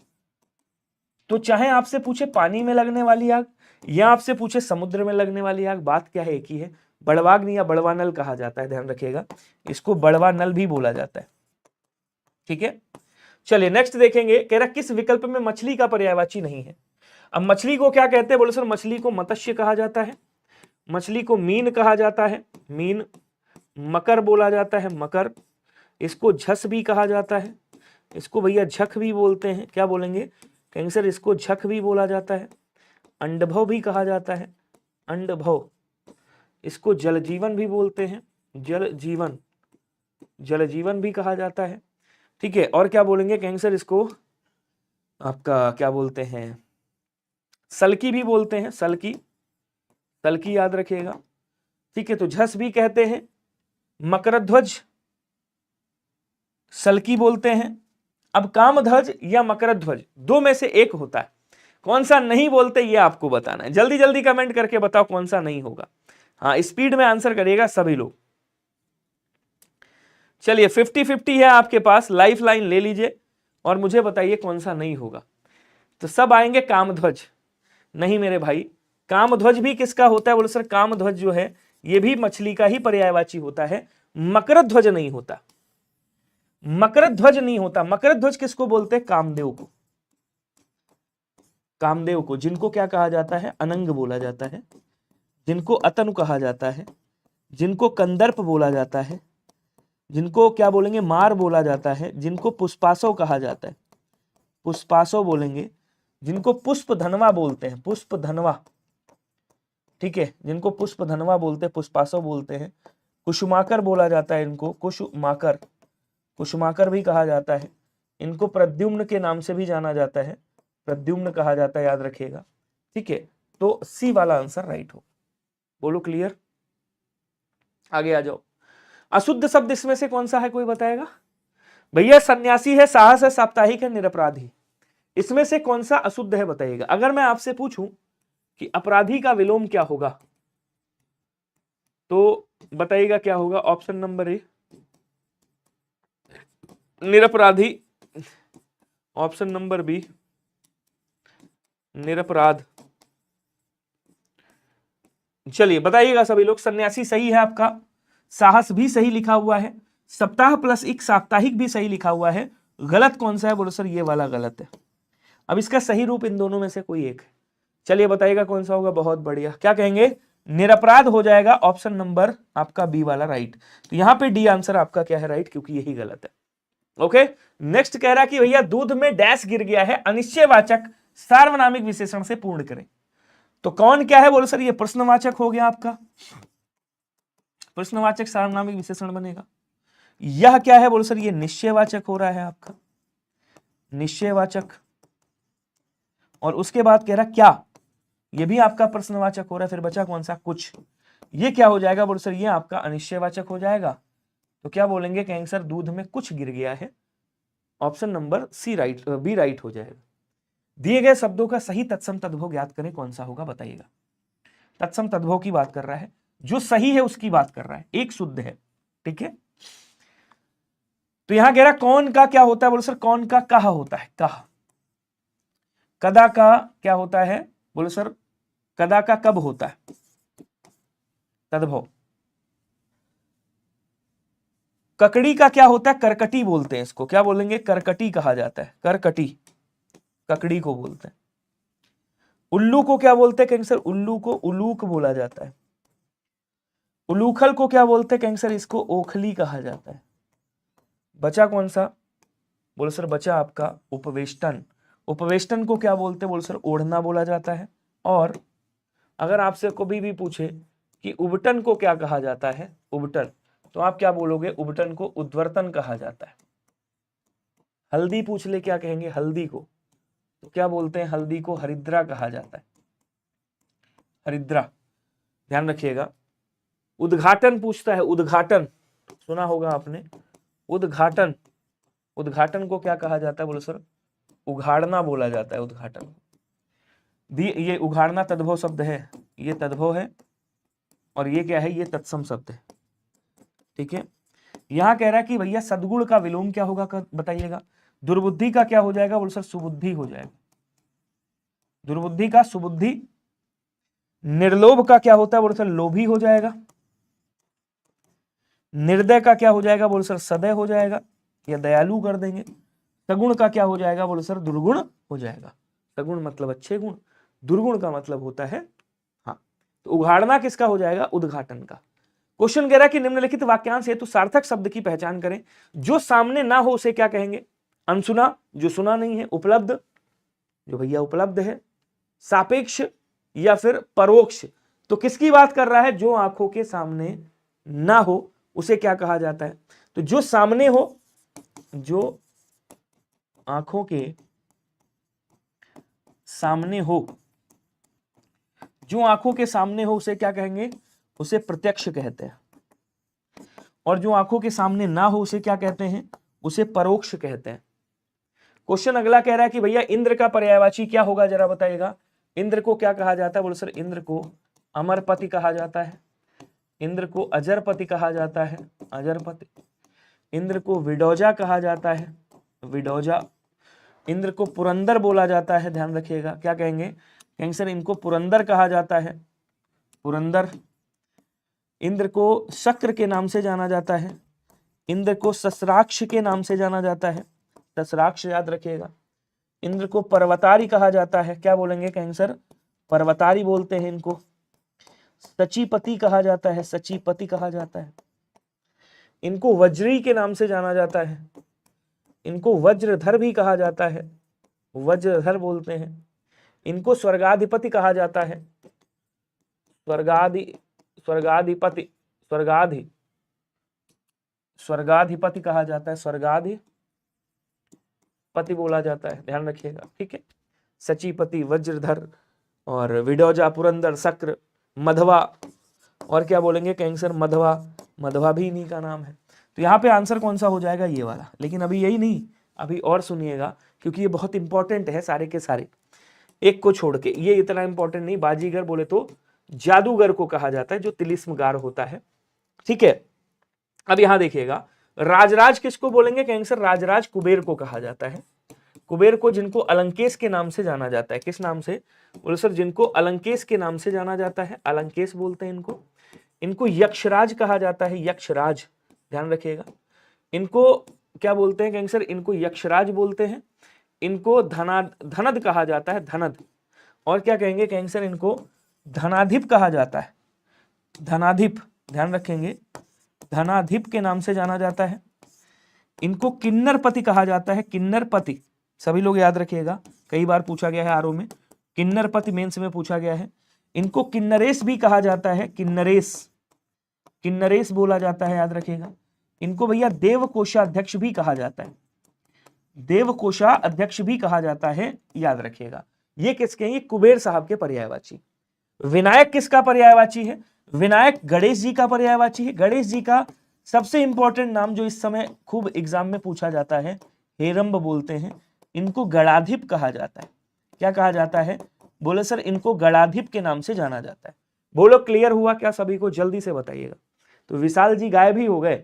तो चाहे आपसे पूछे पानी में लगने वाली आग या आपसे पूछे समुद्र में लगने वाली आग, बात क्या है, एक ही है। बड़वाग्नि या बड़वानल कहा जाता है, ध्यान रखिएगा। इसको बड़वानल भी बोला जाता है, ठीक है। चलिए नेक्स्ट देखेंगे, कह रहा किस विकल्प में मछली का पर्यायवाची नहीं है। अब मछली को क्या कहते हैं बोलो सर, मछली को मत्स्य कहा जाता है, मछली को मीन कहा जाता है, मीन, मकर बोला जाता है, मकर, इसको झस भी कहा जाता है, इसको भैया झक भी बोलते हैं, क्या बोलेंगे, कहेंगे सर इसको झक भी बोला जाता है, अंडभव भी कहा जाता है, अंडभव, इसको जल जीवन भी बोलते हैं, जल जीवन, जल जीवन भी कहा जाता है, ठीक है। और क्या बोलेंगे, कहेंगे सर इसको आपका क्या बोलते हैं, सलकी भी बोलते हैं, सलकी, सलकी याद रखिएगा, ठीक है। तो झस भी कहते हैं, मकरध्वज, सलकी बोलते हैं। अब कामध्वज या मकरध्वज दो में से एक होता है, कौन सा नहीं बोलते ये आपको बताना है। जल्दी जल्दी कमेंट करके बताओ कौन सा नहीं होगा। हाँ स्पीड में आंसर करिएगा सभी लोग। चलिए 50-50 है आपके पास, लाइफ लाइन ले लीजिए और मुझे बताइए कौन सा नहीं होगा। तो सब आएंगे कामध्वज, नहीं मेरे भाई, कामध्वज भी किसका होता है बोलो सर, कामध्वज जो है ये भी मछली का ही पर्यायवाची होता है, मकरध्वज नहीं होता, मकरध्वज नहीं होता। मकरध्वज किसको बोलते हैं, कामदेव को, कामदेव को, जिनको क्या कहा जाता है, अनंग बोला जाता है, जिनको अतनु कहा जाता है, जिनको कंदर्प बोला जाता है, जिनको क्या बोलेंगे, मार बोला जाता है, जिनको पुष्पासव कहा जाता है, पुष्पासव बोलेंगे, जिनको पुष्प धनवा बोलते हैं, पुष्प धनवा, ठीक है, जिनको पुष्प धनवा बोलते हैं, पुष्पासव बोलते हैं। कुसुमाकर बोला जाता है इनको, कुसुमाकर, कुसुमाकर भी कहा जाता है। इनको प्रद्युम्न के नाम से भी जाना जाता है, प्रद्युम्न कहा जाता है, याद रखिएगा, ठीक है। तो सी वाला आंसर राइट हो। बोलो क्लियर, आगे आ जाओ। अशुद्ध शब्द इसमें से कौन सा है, कोई बताएगा भैया? सन्यासी है, साहस है, साप्ताहिक है, निरपराधी, इसमें से कौन सा अशुद्ध है बताइएगा। अगर मैं आपसे पूछूं कि अपराधी का विलोम क्या होगा तो बताइएगा क्या होगा। ऑप्शन नंबर ए निरपराधी, ऑप्शन नंबर बी निरपराध। चलिए बताइएगा सभी लोग। सन्यासी सही है आपका, साहस भी सही लिखा हुआ है, सप्ताह प्लस एक साप्ताहिक भी सही लिखा हुआ है। गलत कौन सा है बोलो सर, ये वाला गलत है। अब इसका सही रूप इन दोनों में से कोई एक है, चलिए बताइएगा कौन सा होगा। बहुत बढ़िया, क्या कहेंगे, निरपराध हो जाएगा, ऑप्शन नंबर आपका बी वाला राइट। तो यहां पे डी आंसर आपका क्या है, राइट, क्योंकि यही गलत है। ओके नेक्स्ट कह रहा कि भैया दूध में डैश गिर गया है, अनिश्चयवाचक सार्वनामिक विशेषण से पूर्ण करें। तो कौन क्या है बोलो सर, ये प्रश्नवाचक हो गया आपका, प्रश्नवाचक सार्वनामिक विशेषण बनेगा। यह क्या है बोलो सर, ये निश्चयवाचक हो रहा है आपका, निश्चयवाचक। और उसके बाद कह रहा क्या, ये भी आपका प्रश्नवाचक हो रहा है। फिर बचा कौन सा, कुछ, ये क्या हो जाएगा बोलो सर, ये आपका अनिश्चयवाचक हो जाएगा। तो क्या बोलेंगे, कहेंगे सर दूध में कुछ गिर गया है, option number C right, B right हो जाएगा। दिए गए शब्दों का सही तत्सम तद्भव ज्ञात करें, कौन सा होगा बताइएगा। तत्सम तद्भव की बात कर रहा है, जो सही है उसकी बात कर रहा है, एक शुद्ध है, ठीक है। तो यहां कह रहा कौन का क्या होता है, बोलो सर कौन का कहा होता है, कहा। कदा का क्या होता है, बोलो सर कदा का कब होता है तद्भव। ककड़ी का क्या होता है, करकटी बोलते हैं इसको, क्या बोलेंगे, करकटी कहा जाता है, करकटी ककड़ी को बोलते हैं। उल्लू को क्या बोलते हैं कैंसर, उल्लू को उलूक बोला जाता है। उलूखल को क्या बोलते हैं कैंसर, इसको ओखली कहा जाता है। बचा कौन सा, बोलो सर बचा आपका उपवेष्टन। उपवेष्टन को क्या बोलते हैं, बोलो सर ओढ़ना बोला जाता है। और अगर आपसे कभी भी पूछे कि उबटन को क्या कहा जाता है, उबटन, तो आप क्या बोलोगे, उबटन को उद्वर्तन कहा जाता है। हल्दी पूछ ले क्या कहेंगे, हल्दी को, तो क्या बोलते हैं, हल्दी को हरिद्रा कहा जाता है, हरिद्रा, ध्यान रखिएगा। उद्घाटन पूछता है, उद्घाटन सुना होगा आपने, उद्घाटन, उद्घाटन को क्या कहा जाता है, बोलो सर उघाड़ना बोला जाता है, उद्घाटन। ये उघाड़ना तद्भव शब्द है, ये तद्भव है, और ये क्या है, ये तत्सम शब्द है, ठीक है। यहां कह रहा है कि भैया सद्गुण का विलोम क्या होगा बताइएगा। दुर्बुद्धि का क्या हो जाएगा, बोलो सर सुबुद्धि हो जाएगा, दुर्बुद्धि का सुबुद्धि। निर्लोभ का क्या होता है, बोलो सर लोभी हो जाएगा। निर्दय का क्या हो जाएगा, बोलो सर सदय हो जाएगा, या दयालु कर देंगे। सगुण का क्या हो जाएगा, बोलो सर दुर्गुण हो जाएगा। सगुण मतलब अच्छे गुण, दुर्गुण का मतलब होता है, हाँ। तो उघाड़ना किसका हो जाएगा, उद्घाटन का। क्वेश्चन कह रहा है कि निम्नलिखित वाक्यांश हेतु सार्थक शब्द की पहचान करें, जो सामने ना हो उसे क्या कहेंगे। अनसुना, जो सुना नहीं है। उपलब्ध, जो भैया उपलब्ध है। सापेक्ष या फिर परोक्ष, तो किसकी बात कर रहा है, जो आंखों के सामने ना हो उसे क्या कहा जाता है। तो जो सामने हो, जो आंखों के सामने हो, जो आंखों के सामने हो उसे क्या कहेंगे, उसे प्रत्यक्ष कहते हैं। और जो आंखों के सामने ना हो उसे क्या कहते हैं, उसे परोक्ष कहते हैं। क्वेश्चन अगला कह रहा है कि भैया इंद्र का पर्यायवाची क्या होगा, जरा बताइएगा। इंद्र को क्या कहा जाता है, बोलो सर इंद्र को अमरपति कहा जाता है। इंद्र को अजरपति कहा जाता है, अजरपति। इंद्र को विडोजा कहा जाता है, विडोजा। इंद्र को पुरंदर बोला जाता है, ध्यान रखिएगा, क्या कहेंगे कैंसर, इनको पुरंदर कहा जाता है, पुरंदर। इंद्र को शक्र के नाम से जाना जाता है। इंद्र को सस्राक्ष के नाम से जाना जाता है, सस्राक्ष याद रखिएगा। इंद्र को पर्वतारी कहा जाता है, क्या बोलेंगे कैंसर, पर्वतारी बोलते हैं इनको। सचीपति कहा जाता है, सचीपति कहा जाता है। इनको वज्री के नाम से जाना जाता है। इनको वज्रधर भी कहा जाता है, वज्रधर बोलते हैं। इनको स्वर्गाधिपति कहा जाता है, स्वर्गाधिपति, स्वर्गाधिपति कहा जाता है, स्वर्गाधिपति बोला जाता है, ध्यान रखिएगा, ठीक है। सचीपति, वज्रधर और विडोजा, पुरंदर, शक्र, मधवा, और क्या बोलेंगे कैंसर, मधवा, मधवा भी इन्हीं का नाम है। तो यहाँ पे आंसर कौन सा हो जाएगा, ये वाला। लेकिन अभी यही नहीं, अभी और सुनिएगा, क्योंकि ये बहुत इंपॉर्टेंट है सारे के सारे, एक को छोड़ के। ये इतना इंपॉर्टेंट नहीं, बाजीगर बोले तो जादूगर को कहा जाता है, जो तिलिस्मगार होता है, ठीक है। अब यहां देखिएगा, राजराज किसको बोलेंगे कैंसर, राजराज कुबेर को कहा जाता है। कुबेर को, जिनको अलंकेश के नाम से जाना जाता है, किस नाम से, बोले सर जिनको अलंकेश के नाम से जाना जाता है, अलंकेश बोलते हैं इनको। इनको यक्षराज कहा जाता है, यक्षराज, ध्यान रखिएगा। इनको क्या बोलते हैं कैंसर, इनको यक्षराज बोलते हैं। इनको धनद कहा जाता है, धनद। और क्या कहेंगे कैंसर, इनको धनाधिप कहा जाता है, धनाधिप, ध्यान रखेंगे, धनाधिप के नाम से जाना जाता है। इनको किन्नरपति कहा जाता है, किन्नरपति, सभी लोग याद रखिएगा, कई बार पूछा गया है आरओ में, किन्नरपति मेंस में पूछा गया है। इनको किन्नरेश भी कहा जाता है, किन्नरेश, किन्नरेश बोला जाता है, याद रखिएगा। इनको भैया देवकोषाध्यक्ष भी कहा जाता है, देवकोषाध्यक्ष भी कहा जाता है, याद रखिएगा। ये किसके हैं, ये कुबेर साहब के पर्यायवाची। विनायक किसका पर्यायवाची है, विनायक गणेश जी का पर्यायवाची है। गणेश जी का सबसे इंपॉर्टेंट नाम जो इस समय खूब एग्जाम में पूछा जाता है, हेरंब बोलते हैं, इनको गणाधिप कहा जाता है। क्या कहा जाता है? बोले सर इनको गणाधिप के नाम से जाना जाता है। बोलो क्लियर हुआ क्या सभी को? जल्दी से बताइएगा। तो विशाल जी गायब ही हो गए।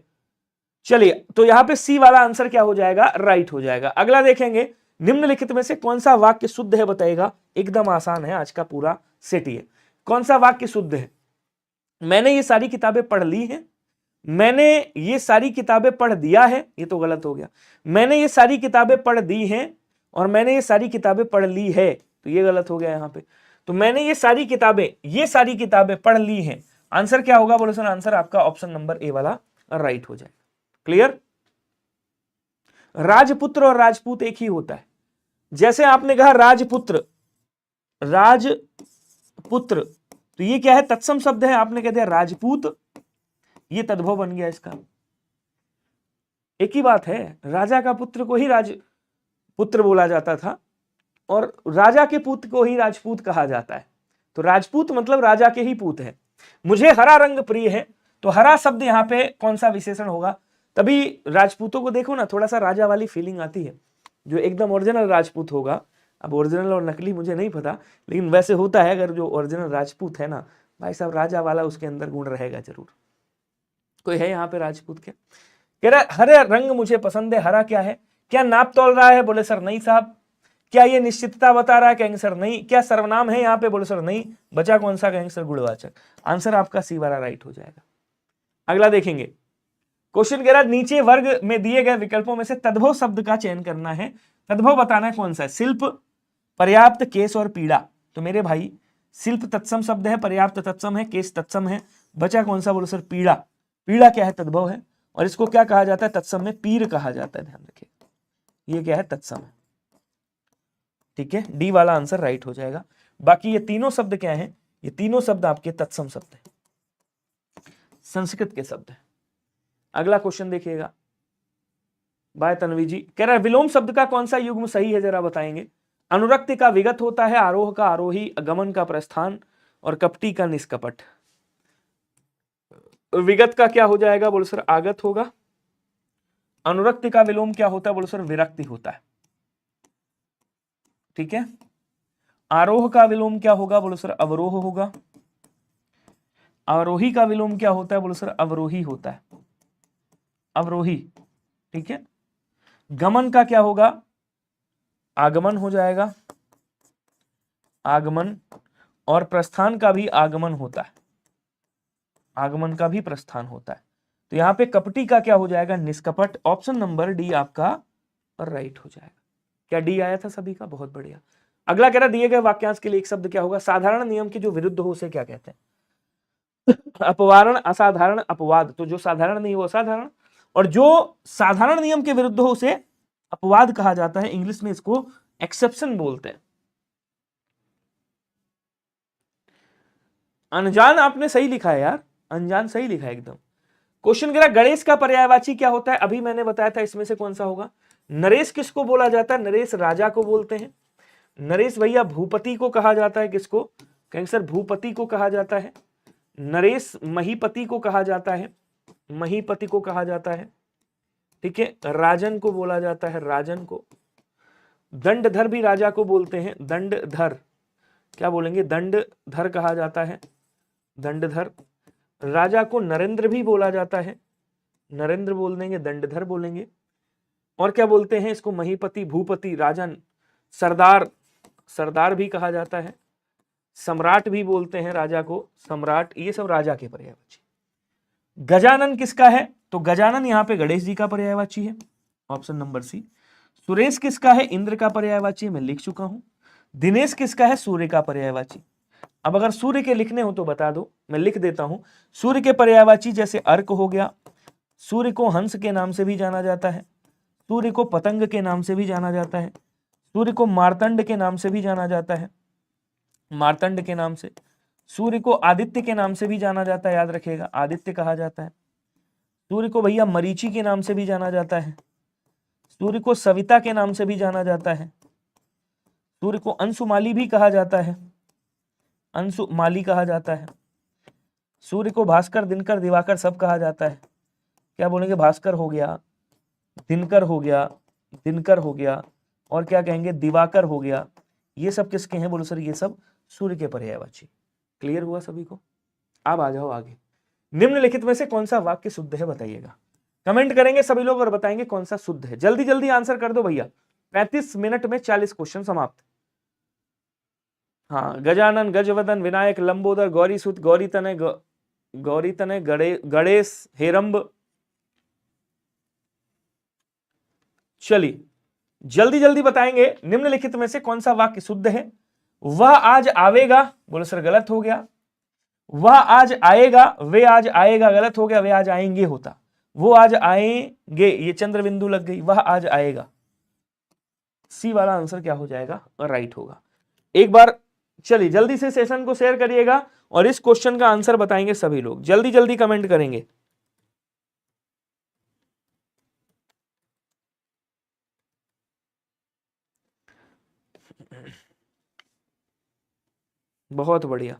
चलिए, तो यहां पे सी वाला आंसर क्या हो जाएगा? राइट हो जाएगा। अगला देखेंगे, निम्नलिखित में से कौन सा वाक्य शुद्ध है बताइएगा। एकदम आसान है, आज का पूरा सेट ही है। कौन सा वाक्य शुद्ध है? मैंने ये सारी किताबें पढ़ ली हैं, मैंने ये सारी किताबें पढ़ दिया है, ये तो गलत हो गया। मैंने ये सारी किताबें पढ़ दी हैं और मैंने ये सारी किताबें पढ़ ली है, तो ये गलत हो गया यहां पे। तो मैंने ये सारी किताबें पढ़ ली हैं, आंसर क्या होगा? बोलो सर आंसर आपका ऑप्शन नंबर ए वाला राइट हो जाएगा। क्लियर? राजपुत्र और राजपूत एक ही होता है। जैसे आपने कहा राजपुत्र, तो ये क्या है? तत्सम शब्द है। आपने कह दिया राजपूत, ये तद्भव बन गया इसका। एक ही बात है, राजा का पुत्र को ही राजपुत्र बोला जाता था और राजा के पुत्र को ही राजपूत कहा जाता है। तो राजपूत मतलब राजा के ही पूत है। मुझे हरा रंग प्रिय है, तो हरा शब्द यहाँ पे कौन सा विशेषण होगा? तभी राजपूतों को देखो ना, थोड़ा सा राजा वाली फीलिंग आती है। जो एकदम ओरिजिनल राजपूत होगा, अब ओरिजिनल और नकली मुझे नहीं पता, लेकिन वैसे होता है, अगर जो ओरिजिनल राजपूत है ना भाई साहब, राजा वाला उसके अंदर गुण रहेगा जरूर। कोई है यहाँ पे राजपूत? क्या कह रहा? हरे रंग मुझे पसंद है। हरा क्या है? क्या नाप तोल रहा है? बोले सर नहीं साहब। क्या ये निश्चितता बता रहा है? कहेंगे सर नहीं। क्या सर्वनाम है यहाँ पे? बोले सर नहीं। बचा कौन सा? कहेंगे सर गुणवाचक। आंसर आपका सी वाला राइट हो जाएगा। अगला देखेंगे, क्वेश्चन कह रहा है नीचे वर्ग में दिए गए विकल्पों में से तद्भव शब्द का चयन करना है। तद्भव बताना है कौन सा है? शिल्प, पर्याप्त, केस और पीड़ा। तो मेरे भाई शिल्प तत्सम शब्द है, पर्याप्त तत्सम है, केस तत्सम है। बचा कौन सा? बोलो सर पीड़ा। पीड़ा क्या है? तद्भव है। और इसको क्या कहा जाता है? तत्सम में पीर कहा जाता है। ध्यान रखिए, ये क्या है? तत्सम है। ठीक है, डी वाला आंसर राइट हो जाएगा। बाकी ये तीनों शब्द क्या है? ये तीनों शब्द आपके तत्सम शब्द है, संस्कृत के शब्द है। अगला क्वेश्चन देखिएगा, बाय तन्वी जी कह रहा है विलोम शब्द का कौन सा युग्म सही है, जरा बताएंगे। अनुरक्ति का विगत होता है, आरोह का आरोही, गमन का प्रस्थान और कपटी का निष्कपट। विगत का क्या हो जाएगा? बोलो सर आगत होगा। अनुरक्ति का विलोम क्या होता है? बोलो सर विरक्ति होता है। ठीक है। आरोह का विलोम क्या होगा? बोलो सर अवरोह होगा। आरोही का विलोम क्या होता है? बोलो सर अवरोही होता है, अवरोही। ठीक है। गमन का क्या होगा? आगमन हो जाएगा, आगमन। और प्रस्थान का भी आगमन होता है, आगमन का भी प्रस्थान होता है। तो यहां पे कपटी का क्या हो जाएगा? निष्कपट। ऑप्शन नंबर डी आपका राइट हो जाएगा। क्या डी आया था सभी का? बहुत बढ़िया। अगला कह रहा दिए गए वाक्यांश के लिए एक शब्द क्या होगा? साधारण नियम के जो विरुद्ध हो उसे क्या कहते हैं? अपवारण, असाधारण, अपवाद। तो जो साधारण नहीं वो असाधारण, और जो साधारण नियम के विरुद्ध हो उसे अपवाद कहा जाता है। इंग्लिश में इसको एक्सेप्शन बोलते हैं। अनजान आपने सही लिखा है यार, अनजान सही लिखा है एकदम। क्वेश्चन कह रहा गणेश का पर्यायवाची क्या होता है? अभी मैंने बताया था, इसमें से कौन सा होगा? नरेश किसको बोला जाता है? नरेश राजा को बोलते हैं। नरेश भैया भूपति को कहा जाता है। किसको? कहेंगे सर भूपति को कहा जाता है। नरेश महीपति को कहा जाता है, महीपति को कहा जाता है। ठीक है। राजन को बोला जाता है, राजन को। दंडधर भी राजा को बोलते हैं, दंडधर। क्या बोलेंगे? दंडधर कहा जाता है, दंडधर। राजा को नरेंद्र भी बोला जाता है, नरेंद्र बोल देंगे, दंडधर बोलेंगे। और क्या बोलते हैं इसको? महीपति, भूपति, राजन, सरदार, सरदार भी कहा जाता है। सम्राट भी बोलते हैं राजा को, सम्राट। ये सब राजा के पर्यायवाची। गजानन किसका है? तो गजानन यहाँ पे गणेश जी का पर्यायवाची है, ऑप्शन नंबर सी। सुरेश किसका है? इंद्र का पर्यायवाची, मैं लिख चुका हूं। दिनेश किसका है? सूर्य का पर्यायवाची। अब अगर सूर्य के लिखने हो तो बता दो, मैं लिख देता हूं। सूर्य के पर्यायवाची जैसे अर्क हो गया, सूर्य को हंस के नाम से भी जाना जाता है, सूर्य को पतंग के नाम से भी जाना जाता है, सूर्य को मार्तंड के नाम से भी जाना जाता है, मार्तंड के नाम से। सूर्य को आदित्य के नाम से भी जाना जाता है, याद रखिएगा, आदित्य कहा जाता है। सूर्य को भैया मरीचि के नाम से भी जाना जाता है। सूर्य को सविता के नाम से भी जाना जाता है। सूर्य को अंशुमाली भी कहा जाता है, अंशुमाली कहा जाता है। सूर्य को भास्कर, दिनकर, दिवाकर सब कहा जाता है। क्या बोलेंगे? भास्कर हो गया, दिनकर हो गया, दिनकर हो गया, और क्या कहेंगे, दिवाकर हो गया, ये सब किसके हैं? बोलो सर ये सब सूर्य के पर्यायवाची। क्लियर हुआ सभी को? अब आ जाओ आगे। निम्नलिखित में से कौन सा वाक्य शुद्ध है बताइएगा। कमेंट करेंगे सभी लोग और बताएंगे कौन सा शुद्ध है। जल्दी जल्दी आंसर कर दो भैया, 35 मिनट में 40 क्वेश्चन समाप्त। हाँ, गजानन, गजवदन, विनायक, लंबोदर, गौरी सुत, गौरी तनय, गणेश, हेरंब। चलिए जल्दी जल्दी बताएंगे निम्नलिखित में से कौन सा वाक्य शुद्ध है। वह आज आवेगा, बोलो सर गलत हो गया। वह आज आएगा, वे आज आएगा गलत हो गया, वे आज आएंगे होता। वो आज आएंगे, ये चंद्र बिंदु लग गई, वह आज आएगा। सी वाला आंसर क्या हो जाएगा? राइट होगा। एक बार चलिए जल्दी से सेशन को शेयर करिएगा और इस क्वेश्चन का आंसर बताएंगे सभी लोग, जल्दी जल्दी कमेंट करेंगे। बहुत बढ़िया।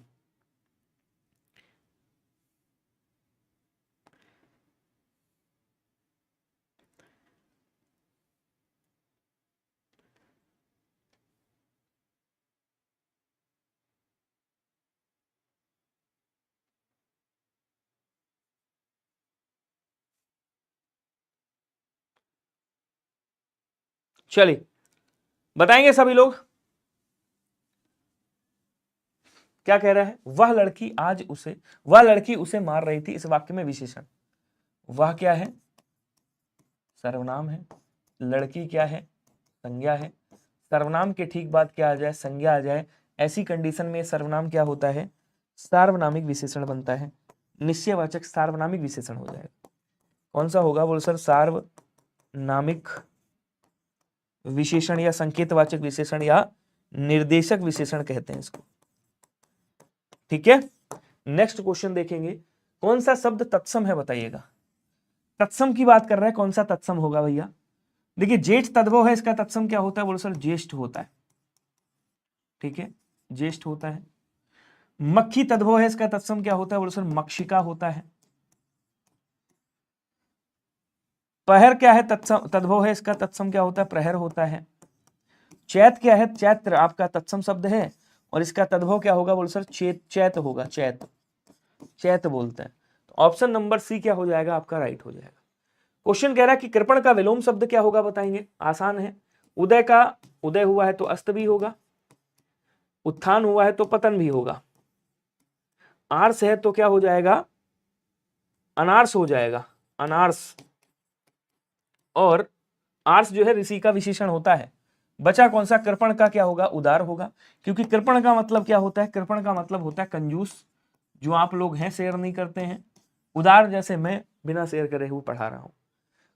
चलिए बताएंगे सभी लोग। क्या कह रहा है? वह लड़की उसे मार रही थी। इस वाक्य में विशेषण, वह क्या है? सर्वनाम है। लड़की क्या है? संज्ञा है। सर्वनाम के ठीक बाद क्या आ जाए? संज्ञा आ जाए। ऐसी कंडीशन में सर्वनाम क्या होता है? सार्वनामिक विशेषण बनता है। निश्चयवाचक सार्वनामिक विशेषण हो जाएगा। कौन सा होगा? बोलो सर सार्वनामिक विशेषण या संकेतवाचक विशेषण या निर्देशक विशेषण कहते हैं इसको। ठीक है, नेक्स्ट क्वेश्चन देखेंगे। कौन सा शब्द तत्सम है बताइएगा। तत्सम की बात कर रहा है, कौन सा तत्सम होगा भैया? देखिए जेठ तद्भव है, इसका तत्सम क्या होता है? बोलो सर ज्येष्ठ होता है। ठीक है, ज्येष्ठ होता है। मक्खी तद्भव है, इसका तत्सम क्या होता है? बोलो सर मक्षिका होता है। पहर क्या है? तद्भव है, इसका तत्सम क्या होता है? प्रहर होता है। चैत क्या है? चैत्र आपका तत्सम शब्द है और इसका तद्भव क्या होगा? बोलो सर चैत होगा। चैत बोलते हैं। तो ऑप्शन नंबर सी क्या हो जाएगा आपका? राइट हो जाएगा। क्वेश्चन कह रहा है कि कृपण का विलोम शब्द क्या होगा बताएंगे। आसान है। उदय हुआ है तो अस्त भी होगा, उत्थान हुआ है तो पतन भी होगा, आर्स है तो क्या हो जाएगा? अनार्स हो जाएगा, अनार्स। और आर्स जो है ऋषि का विशेषण होता है। बचा कौन सा? कृपण का क्या होगा? उदार होगा, क्योंकि कृपण का मतलब क्या होता है? कृपण का मतलब होता है कंजूस, जो आप लोग हैं शेयर नहीं करते हैं। उदार जैसे मैं बिना शेयर करे हुए पढ़ा रहा हूं।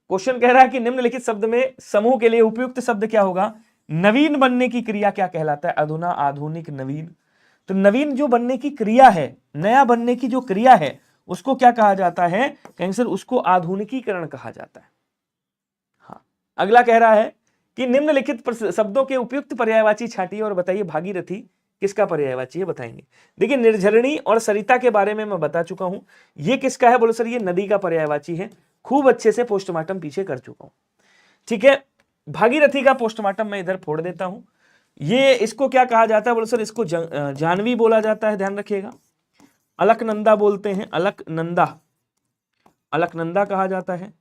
क्वेश्चन कह रहा है कि निम्नलिखित शब्द में समूह के लिए उपयुक्त शब्द क्या होगा? नवीन बनने की क्रिया क्या कहलाता है? अधुना, आधुनिक, नवीन। तो नवीन जो बनने की क्रिया है, नया बनने की जो क्रिया है, उसको क्या कहा जाता है? कहेंगे सर उसको आधुनिकीकरण कहा जाता है। हाँ, अगला कह रहा है कि निम्नलिखित शब्दों के उपयुक्त पर्यायवाची छांटिए और बताइए भागीरथी किसका पर्यायवाची है बताएंगे। देखिए निर्झरणी और सरिता के बारे में मैं बता चुका हूं। ये किसका है? बोलो सर ये नदी का पर्यायवाची है। खूब अच्छे से पोस्टमार्टम पीछे कर चुका हूं। ठीक है, भागीरथी का पोस्टमार्टम मैं इधर फोड़ देता हूं। ये इसको क्या कहा जाता है? बोलो सर इसको जानवी बोला जाता है, ध्यान रखिएगा। अलकनंदा बोलते हैं, अलकनंदा कहा जाता है।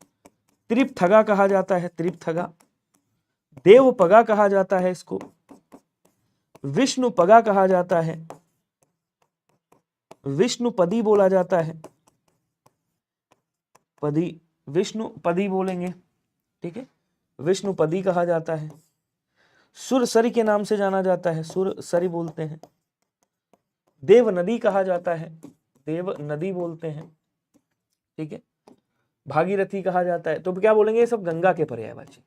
त्रिपथगा कहा जाता है, त्रिपथगा। देवपगा कहा जाता है इसको। विष्णुपगा कहा जाता है, विष्णुपदी बोला जाता है। पदी, विष्णुपदी बोलेंगे। ठीक है, विष्णुपदी कहा जाता है। सुरसरी के नाम से जाना जाता है, सुरसरी बोलते हैं। देव नदी कहा जाता है, देव नदी बोलते हैं। ठीक है, भागीरथी कहा जाता है। तो क्या बोलेंगे? ये सब गंगा के पर्यायवाची।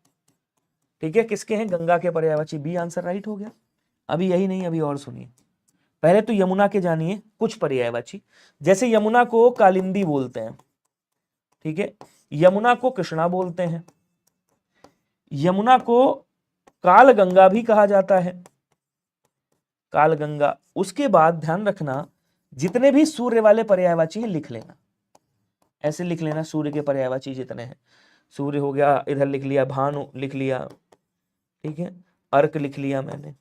ठीक है, किसके हैं? गंगा के पर्यायवाची। बी आंसर राइट हो गया। अभी यही नहीं, अभी और सुनिए। पहले तो यमुना के जानिए कुछ पर्यायवाची। जैसे यमुना को कालिंदी बोलते हैं। ठीक है, यमुना को कृष्णा बोलते हैं। यमुना को काल गंगा भी कहा जाता है, काल गंगा। उसके बाद ध्यान रखना जितने भी सूर्य वाले पर्यायवाची हैं लिख लेना, ऐसे लिख लेना सूर्य के पर्यायवाची जितने हैं। सूर्य हो गया, इधर लिख लिया भानु लिख लिया, ठीक है, अर्क लिख लिया मैंने,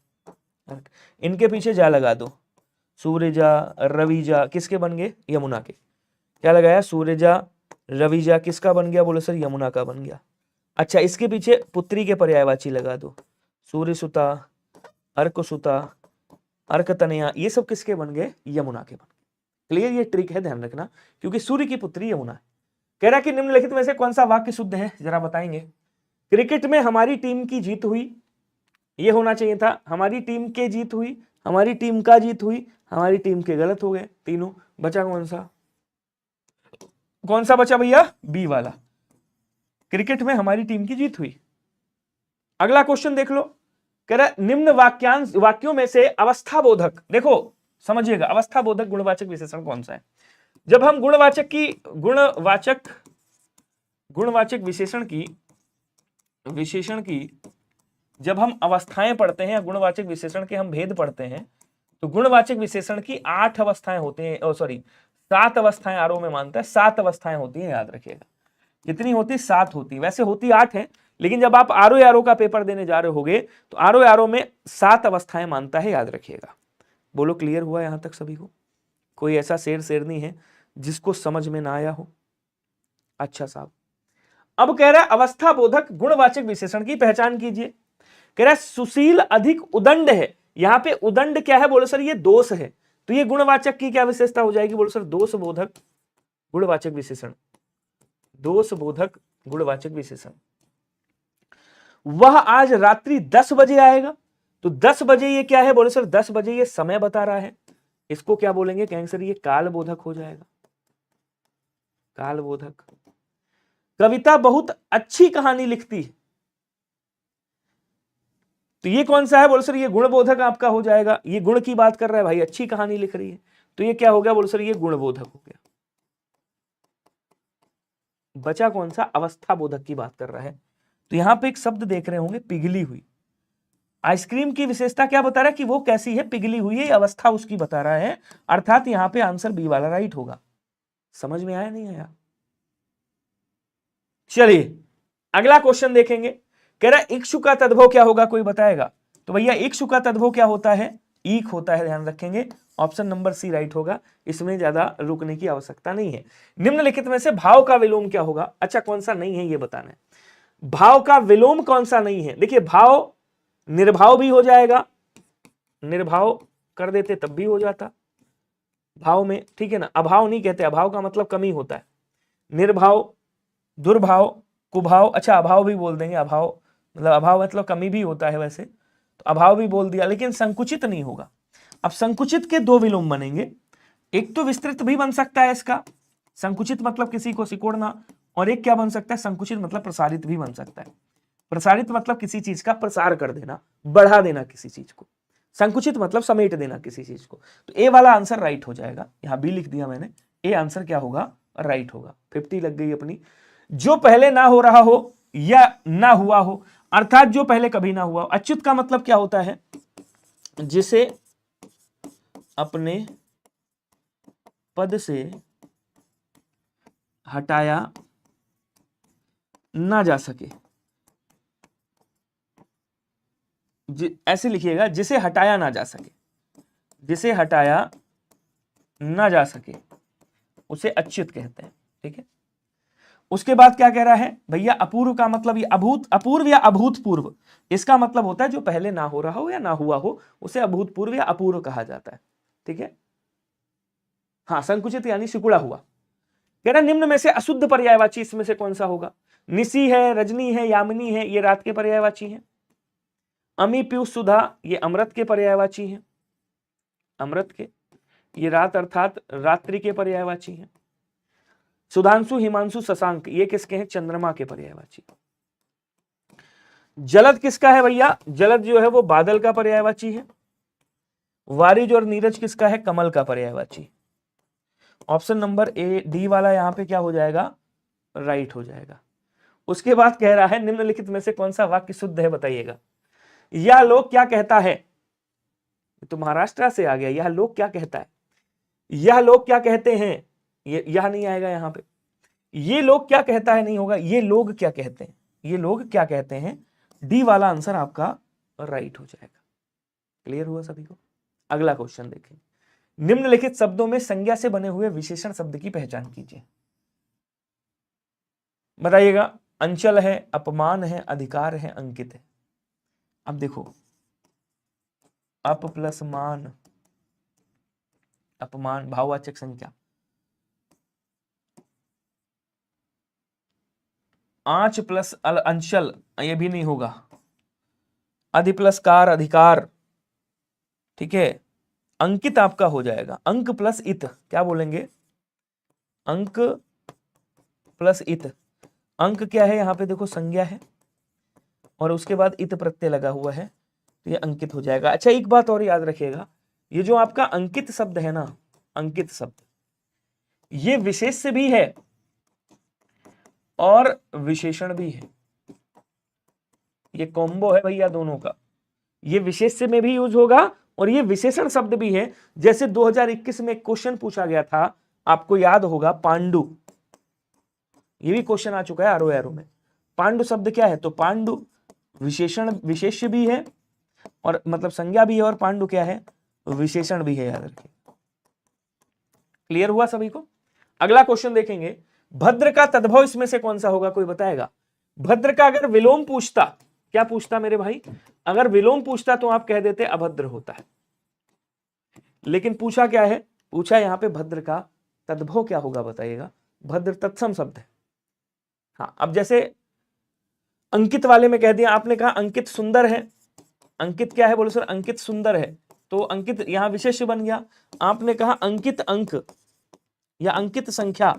अर्क। इनके पीछे जा लगा दो, सूर्यजा रविजा, किसके बन गए? यमुना के। क्या लगाया? सूर्यजा रविजा, किसका बन गया? बोलो सर यमुना का बन गया। अच्छा, इसके पीछे पुत्री के पर्यायवाची लगा दो, सूर्य सुता, अर्क सुता, अर्क तनया, ये सब किसके बन गए? यमुना के बन गए। क्लियर? ये ट्रिक है, ध्यान रखना, क्योंकि सूर्य की पुत्री यमुना है। कह रहा कि निम्नलिखित में से कौन सा वाक्य शुद्ध है, जरा बताएंगे। क्रिकेट में हमारी टीम की जीत हुई, ये होना चाहिए था, हमारी टीम के जीत हुई, हमारी टीम का जीत हुई, हमारी टीम के गलत हो गए तीनों। बचा कौन सा? कौन सा बचा भैया? बी वाला, क्रिकेट में हमारी टीम की जीत हुई। अगला क्वेश्चन देख लो, कह रहा निम्न वाक्यों में से अवस्था बोधक, देखो समझिएगा, अवस्था बोधक गुणवाचक विशेषण कौन सा है? जब हम गुणवाचक विशेषण की जब हम अवस्थाएं पढ़ते हैं, गुणवाचक विशेषण के हम भेद पढ़ते हैं, तो गुणवाचक विशेषण की 8 अवस्थाएं होती हैं, 7 अवस्थाएं आरओ में मानता है, 7 अवस्थाएं होती हैं, याद रखिएगा। कितनी होती? 7 होती। वैसे होती 8 है, लेकिन जब आप आरओ का पेपर देने जा रहे होगे तो आरओ में 7 अवस्थाएं मानता है, याद रखिएगा। बोलो क्लियर हुआ यहां तक सभी को? कोई ऐसा शेरनी है जिसको समझ में ना आया हो? अच्छा साहब, अब कह रहा है अवस्था बोधक गुणवाचक विशेषण की पहचान कीजिए। कह रहा है सुशील अधिक उदंड है। यहां पे उदंड क्या है? बोलो सर ये दोष है, तो ये गुणवाचक की क्या विशेषता हो जाएगी? बोलो सर दोष बोधक गुणवाचक विशेषण, दोष बोधक गुणवाचक विशेषण। वह आज रात्रि 10 बजे आएगा, तो 10 बजे ये क्या है? बोलो सर 10 बजे ये समय बता रहा है, इसको क्या बोलेंगे? कहेंगे सर ये काल बोधक हो जाएगा, काल बोधक। कविता बहुत अच्छी कहानी लिखती है, तो ये कौन सा है? बोलो सर ये गुणबोधक आपका हो जाएगा। ये गुण की बात कर रहा है भाई, अच्छी कहानी लिख रही है, तो ये क्या हो गया? बोलो सर ये गुणबोधक हो गया। बचा कौन सा? अवस्था बोधक की बात कर रहा है। तो यहां पे एक शब्द देख रहे होंगे, पिघली हुई। आइसक्रीम की विशेषता क्या बता रहा है? कि वो कैसी है? पिघली हुई है, अवस्था उसकी बता रहा है, अर्थात यहां पे आंसर बी वाला राइट होगा। समझ में आया नहीं आया? चलिए अगला क्वेश्चन देखेंगे। कह रहा है इक्षु का तद्भव क्या होगा, कोई बताएगा? तो भैया इक्षु का तद्भव क्या होता है? ईख होता है, ध्यान रखेंगे। ऑप्शन नंबर सी राइट होगा, इसमें ज्यादा रुकने की आवश्यकता नहीं है। निम्नलिखित में से भाव का विलोम क्या होगा? अच्छा कौन सा नहीं है ये बताना है। भाव का विलोम कौन सा नहीं है? देखिए भाव निर्भाव भी हो जाएगा, निर्भाव कर देते तब भी हो जाता भाव में, ठीक है ना। अभाव नहीं कहते, अभाव का मतलब कमी होता है। निर्भाव, दुर्भाव, कुभाव, अच्छा अभाव भी बोल देंगे, अभाव मतलब कमी भी होता है वैसे, तो अभाव भी बोल दिया, लेकिन संकुचित नहीं होगा। अब संकुचित के 2 विलोम बनेंगे, एक तो विस्तृत भी बन सकता है इसका, संकुचित मतलब किसी को सिकोड़ना, और एक क्या बन सकता है? संकुचित मतलब प्रसारित भी बन सकता है। प्रसारित मतलब किसी चीज का प्रसार कर देना, बढ़ा देना किसी चीज को, संकुचित मतलब समेट देना किसी चीज को। तो ए वाला आंसर राइट हो जाएगा, यहां बी लिख दिया मैंने, ए आंसर क्या होगा? राइट होगा। 50 लग गई अपनी। जो पहले ना हो रहा हो या ना हुआ हो, अर्थात जो पहले कभी ना हुआ। अच्युत का मतलब क्या होता है? जिसे अपने पद से हटाया ना जा सके, ऐसे लिखिएगा, जिसे हटाया ना जा सके, जिसे हटाया ना जा सके उसे अच्युत कहते हैं, ठीक है। उसके बाद क्या कह रहा है भैया? अपूर्व का मतलब ये अपूर्व या अभूतपूर्व, इसका मतलब होता है जो पहले ना हो रहा हो या ना हुआ हो, उसे अभूतपूर्व या अपूर्व कहा जाता है, ठीक है। हाँ, संकुचित यानी सिकुड़ा हुआ। कह रहा निम्न में से अशुद्ध पर्यायवाची इसमें से कौन सा होगा? निशी है, रजनी है, यामिनी है, ये रात के पर्यायवाची हैं। अमी, पीयूष, सुधा, ये अमृत के पर्यायवाची हैं, अमृत के। ये रात अर्थात रात्रि के पर्यायवाची हैं। सुधांशु, हिमांशु, शशांक, ये किसके हैं? चंद्रमा के पर्यायवाची। जलद किसका है भैया? जलद जो है वो बादल का पर्यायवाची है। वारिज और नीरज किसका है? कमल का पर्यायवाची। ऑप्शन नंबर ए डी वाला यहां पे क्या हो जाएगा? राइट हो जाएगा। उसके बाद कह रहा है निम्नलिखित में से कौन सा वाक्य शुद्ध है, बताइएगा। यह लोग क्या कहता है? तो महाराष्ट्र से आ गया। यह लोग क्या कहता है, यह लोग क्या कहते हैं, यह नहीं आएगा यहां पे। ये लोग क्या कहता है नहीं होगा, ये लोग क्या कहते हैं, ये लोग क्या कहते हैं, डी वाला आंसर आपका राइट हो जाएगा। क्लियर हुआ सभी को? अगला क्वेश्चन देखें, निम्नलिखित शब्दों में संज्ञा से बने हुए विशेषण शब्द की पहचान कीजिए। बताइएगा, अंचल है, अपमान है, अधिकार है, अंकित है। अब देखो, अप प्लस मान, अपमान भाववाचक संख्या, आंच प्लस अंचल ये भी नहीं होगा, अधि प्लस कार अधिकार, ठीक है, अंकित आपका हो जाएगा, अंक प्लस इत, क्या बोलेंगे, अंक प्लस इत। अंक क्या है यहाँ पे देखो, संज्ञा है और उसके बाद इत प्रत्यय लगा हुआ है, तो ये अंकित हो जाएगा। अच्छा एक बात और याद रखिएगा, ये जो आपका अंकित शब्द है ना, अंकित शब्द ये विशेष से भी है और विशेषण भी है, ये कॉम्बो है भैया दोनों का, ये विशेष में भी यूज होगा और ये विशेषण शब्द भी है। जैसे 2021 में क्वेश्चन पूछा गया था, आपको याद होगा, पांडु, ये भी क्वेश्चन आ चुका है आरो एरो में। पांडु शब्द क्या है, तो पांडु विशेषण, विशेष्य भी है और मतलब संज्ञा भी है, और पांडु क्या है, विशेषण भी है, याद रखिए। क्लियर हुआ सभी को? अगला क्वेश्चन देखेंगे, भद्र का तद्भव इसमें से कौन सा होगा, कोई बताएगा? भद्र का अगर विलोम पूछता, क्या पूछता मेरे भाई, अगर विलोम पूछता तो आप कह देते अभद्र होता है, लेकिन पूछा क्या है, पूछा यहां पे भद्र का तद्भव क्या होगा, बताइएगा। भद्र तत्सम शब्द है। हाँ, अब जैसे अंकित वाले में कह दिया आपने, कहा अंकित सुंदर है, अंकित क्या है, बोलो सर अंकित सुंदर है, तो अंकित यहां विशेष्य बन गया। आपने कहा अंकित अंक या अंकित संख्या,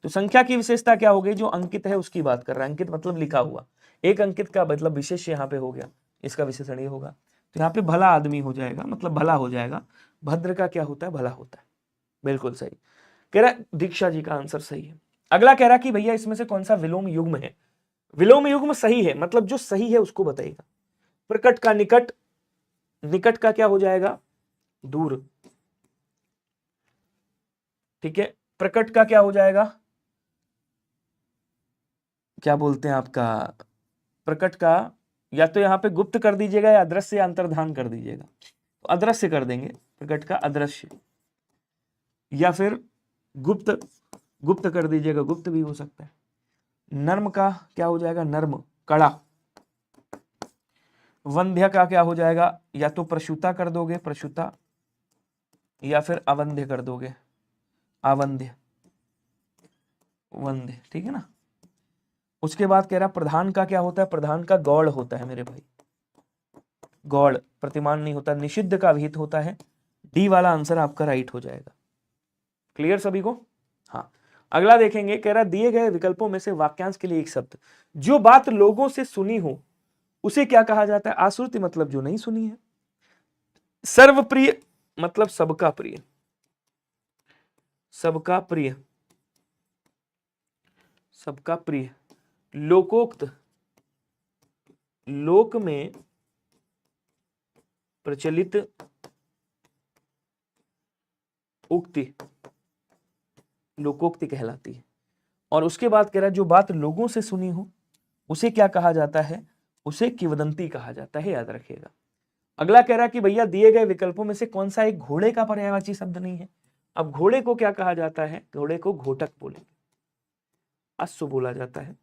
तो संख्या की विशेषता क्या हो गई, जो अंकित है उसकी बात कर रहा है, अंकित मतलब लिखा हुआ, एक अंकित का मतलब विशेष यहाँ पे हो गया, इसका विशेषण ये होगा, तो यहाँ पे भला आदमी हो जाएगा, मतलब भला हो जाएगा। भद्र का क्या होता है, भला होता है, बिल्कुल सही कह रहा है दीक्षा जी का आंसर सही है। अगला कह रहा कि भैया इसमें से कौन सा विलोम युग्म है, विलोम युग्म सही है, मतलब जो सही है उसको बताइएगा। प्रकट का निकट, निकट का क्या हो जाएगा, दूर, ठीक है, प्रकट का क्या हो जाएगा, क्या बोलते हैं आपका, प्रकट का या तो यहाँ पे गुप्त कर दीजिएगा या अदृश्य या अंतर्धान कर दीजिएगा, तो अदृश्य कर देंगे, प्रकट का अदृश्य, या फिर गुप्त, गुप्त कर दीजिएगा, गुप्त भी हो सकता है। नर्म का क्या हो जाएगा, नर्म, कड़ा। वंध्य का क्या हो जाएगा, या तो प्रसूता कर दोगे, प्रसूता, या फिर अवंध्य कर दोगे, अवंध्य, वंध्य, ठीक है ना। उसके बाद कह रहा प्रधान का क्या होता है, प्रधान का गौड़ होता है मेरे भाई, गौड़, प्रतिमान नहीं होता। निषिद्ध का विहित होता है। डी वाला आंसर आपका राइट हो जाएगा। क्लियर सभी को? हाँ, अगला देखेंगे, कह रहा दिए गए विकल्पों में से वाक्यांश के लिए एक शब्द, जो बात लोगों से सुनी हो उसे क्या कहा जाता है। आश्रुति मतलब जो नहीं सुनी है। सर्वप्रिय मतलब सबका प्रिय, सबका प्रिय, सबका प्रिय। लोकोक्त, लोक में प्रचलित उक्ति, लोकोक्ति कहलाती है। और उसके बाद कह रहा है जो बात लोगों से सुनी हो उसे क्या कहा जाता है, उसे किंवदंती कहा जाता है, याद रखिएगा। अगला कह रहा है कि भैया दिए गए विकल्पों में से कौन सा एक घोड़े का पर्यायवाची शब्द नहीं है। अब घोड़े को क्या कहा जाता है, घोड़े को घोटक बोलेंगे, अश्व बोला जाता है,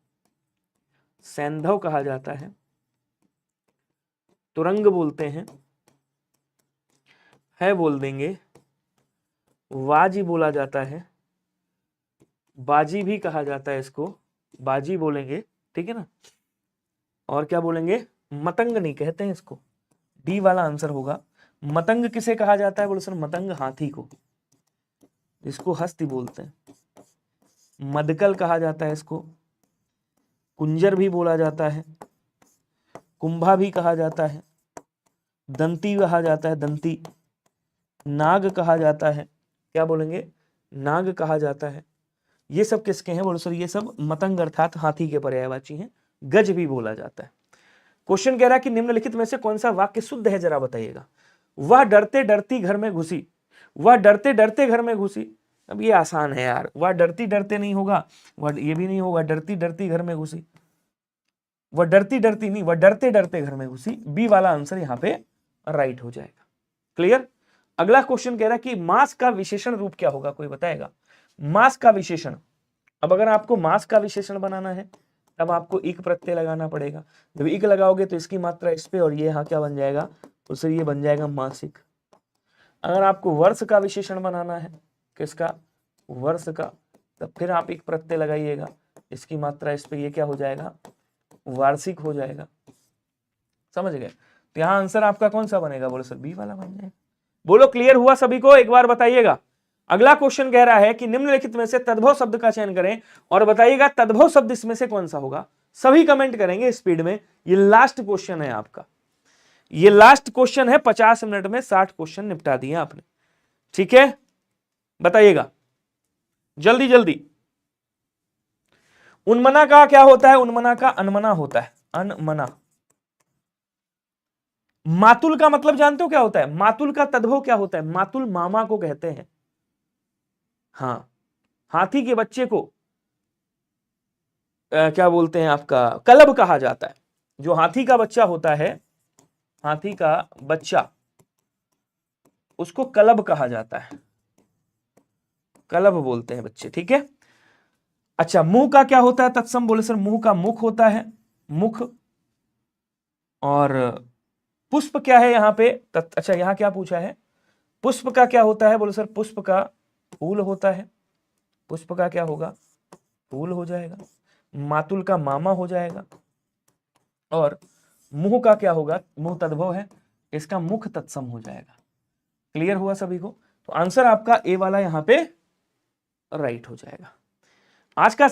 सैंधव कहा जाता है, तुरंग बोलते हैं, है बोल देंगे, वाजी बोला जाता है, बाजी भी कहा जाता है, इसको बाजी बोलेंगे, ठीक है ना। और क्या बोलेंगे, मतंग नहीं कहते हैं इसको। डी वाला आंसर होगा। मतंग किसे कहा जाता है, बोलो सर मतंग हाथी को, इसको हस्ती बोलते हैं। मदकल कहा जाता है इसको, कुंजर भी बोला जाता है, कुंभा भी कहा जाता है, दंती कहा जाता है, दंती, नाग कहा जाता है, क्या बोलेंगे, नाग कहा जाता है। ये सब किसके हैं, बोलो सर ये सब मतंग अर्थात हाथी के पर्यायवाची हैं। गज भी बोला जाता है। क्वेश्चन कह रहा है कि निम्नलिखित में से कौन सा वाक्य शुद्ध है, जरा बताइएगा। वह डरते डरती घर में घुसी, वह डरते डरते घर में घुसी, अब ये आसान है यार, वह डरती डरते नहीं होगा, वह ये भी नहीं होगा डरती डरती घर में घुसी, वह डरती डरती नहीं, वह डरते डरते घर में घुसी। बी वाला आंसर यहाँ पे राइट हो जाएगा। क्लियर। अगला क्वेश्चन कह रहा है कि मास का विशेषण रूप क्या होगा, कोई बताएगा। मास का विशेषण, अब अगर आपको मास का विशेषण बनाना है तब आपको इक प्रत्यय लगाना पड़ेगा। जब इक लगाओगे तो इसकी मात्रा इस पे और ये यहाँ क्या बन जाएगा, तो फिर ये बन जाएगा मासिक। अगर आपको वर्ष का विशेषण बनाना है, किसका, वर्ष का, तब फिर आप एक प्रत्यय लगाइएगा, इसकी मात्रा इस पे, ये क्या हो जाएगा, वार्षिक हो जाएगा। समझ गए। तो यहाँ आंसर आपका कौन सा बनेगा, बोलो सर बी वाला बन जाएगा। बोलो क्लियर हुआ सभी को, एक बार बताइएगा। अगला क्वेश्चन कह रहा है कि निम्नलिखित में से तद्भव शब्द का चयन करें और बताइएगा तद्भव शब्द इसमें से कौन सा होगा। सभी कमेंट करेंगे स्पीड में। ये लास्ट क्वेश्चन है आपका, ये लास्ट क्वेश्चन है। 50 मिनट में 60 क्वेश्चन निपटा दिए आपने, ठीक है। बताइएगा जल्दी जल्दी। उन्मना का क्या होता है, उन्मना का अनमना होता है, अनमना। मातुल का मतलब जानते हो क्या होता है, मातुल का तद्भव क्या होता है, मातुल मामा को कहते हैं। हाँ, हाथी के बच्चे को क्या बोलते हैं, आपका कलब कहा जाता है। जो हाथी का बच्चा होता है, हाथी का बच्चा, उसको कलब कहा जाता है, कलब बोलते हैं बच्चे, ठीक है। अच्छा, मुंह का क्या होता है तत्सम, बोले सर मुंह का मुख होता है, मुख। और पुष्प क्या है यहाँ पे, अच्छा यहाँ क्या पूछा है, पुष्प का क्या होता है, बोले सर पुष्प का फूल होता है। पुष्प का क्या होगा, फूल हो जाएगा। मातुल का मामा हो जाएगा। और मुंह का क्या होगा, मुंह तद्भव है, इसका मुख तत्सम हो जाएगा। क्लियर हुआ सभी को। तो आंसर आपका ए वाला यहां पे राइट हो जाएगा। आज का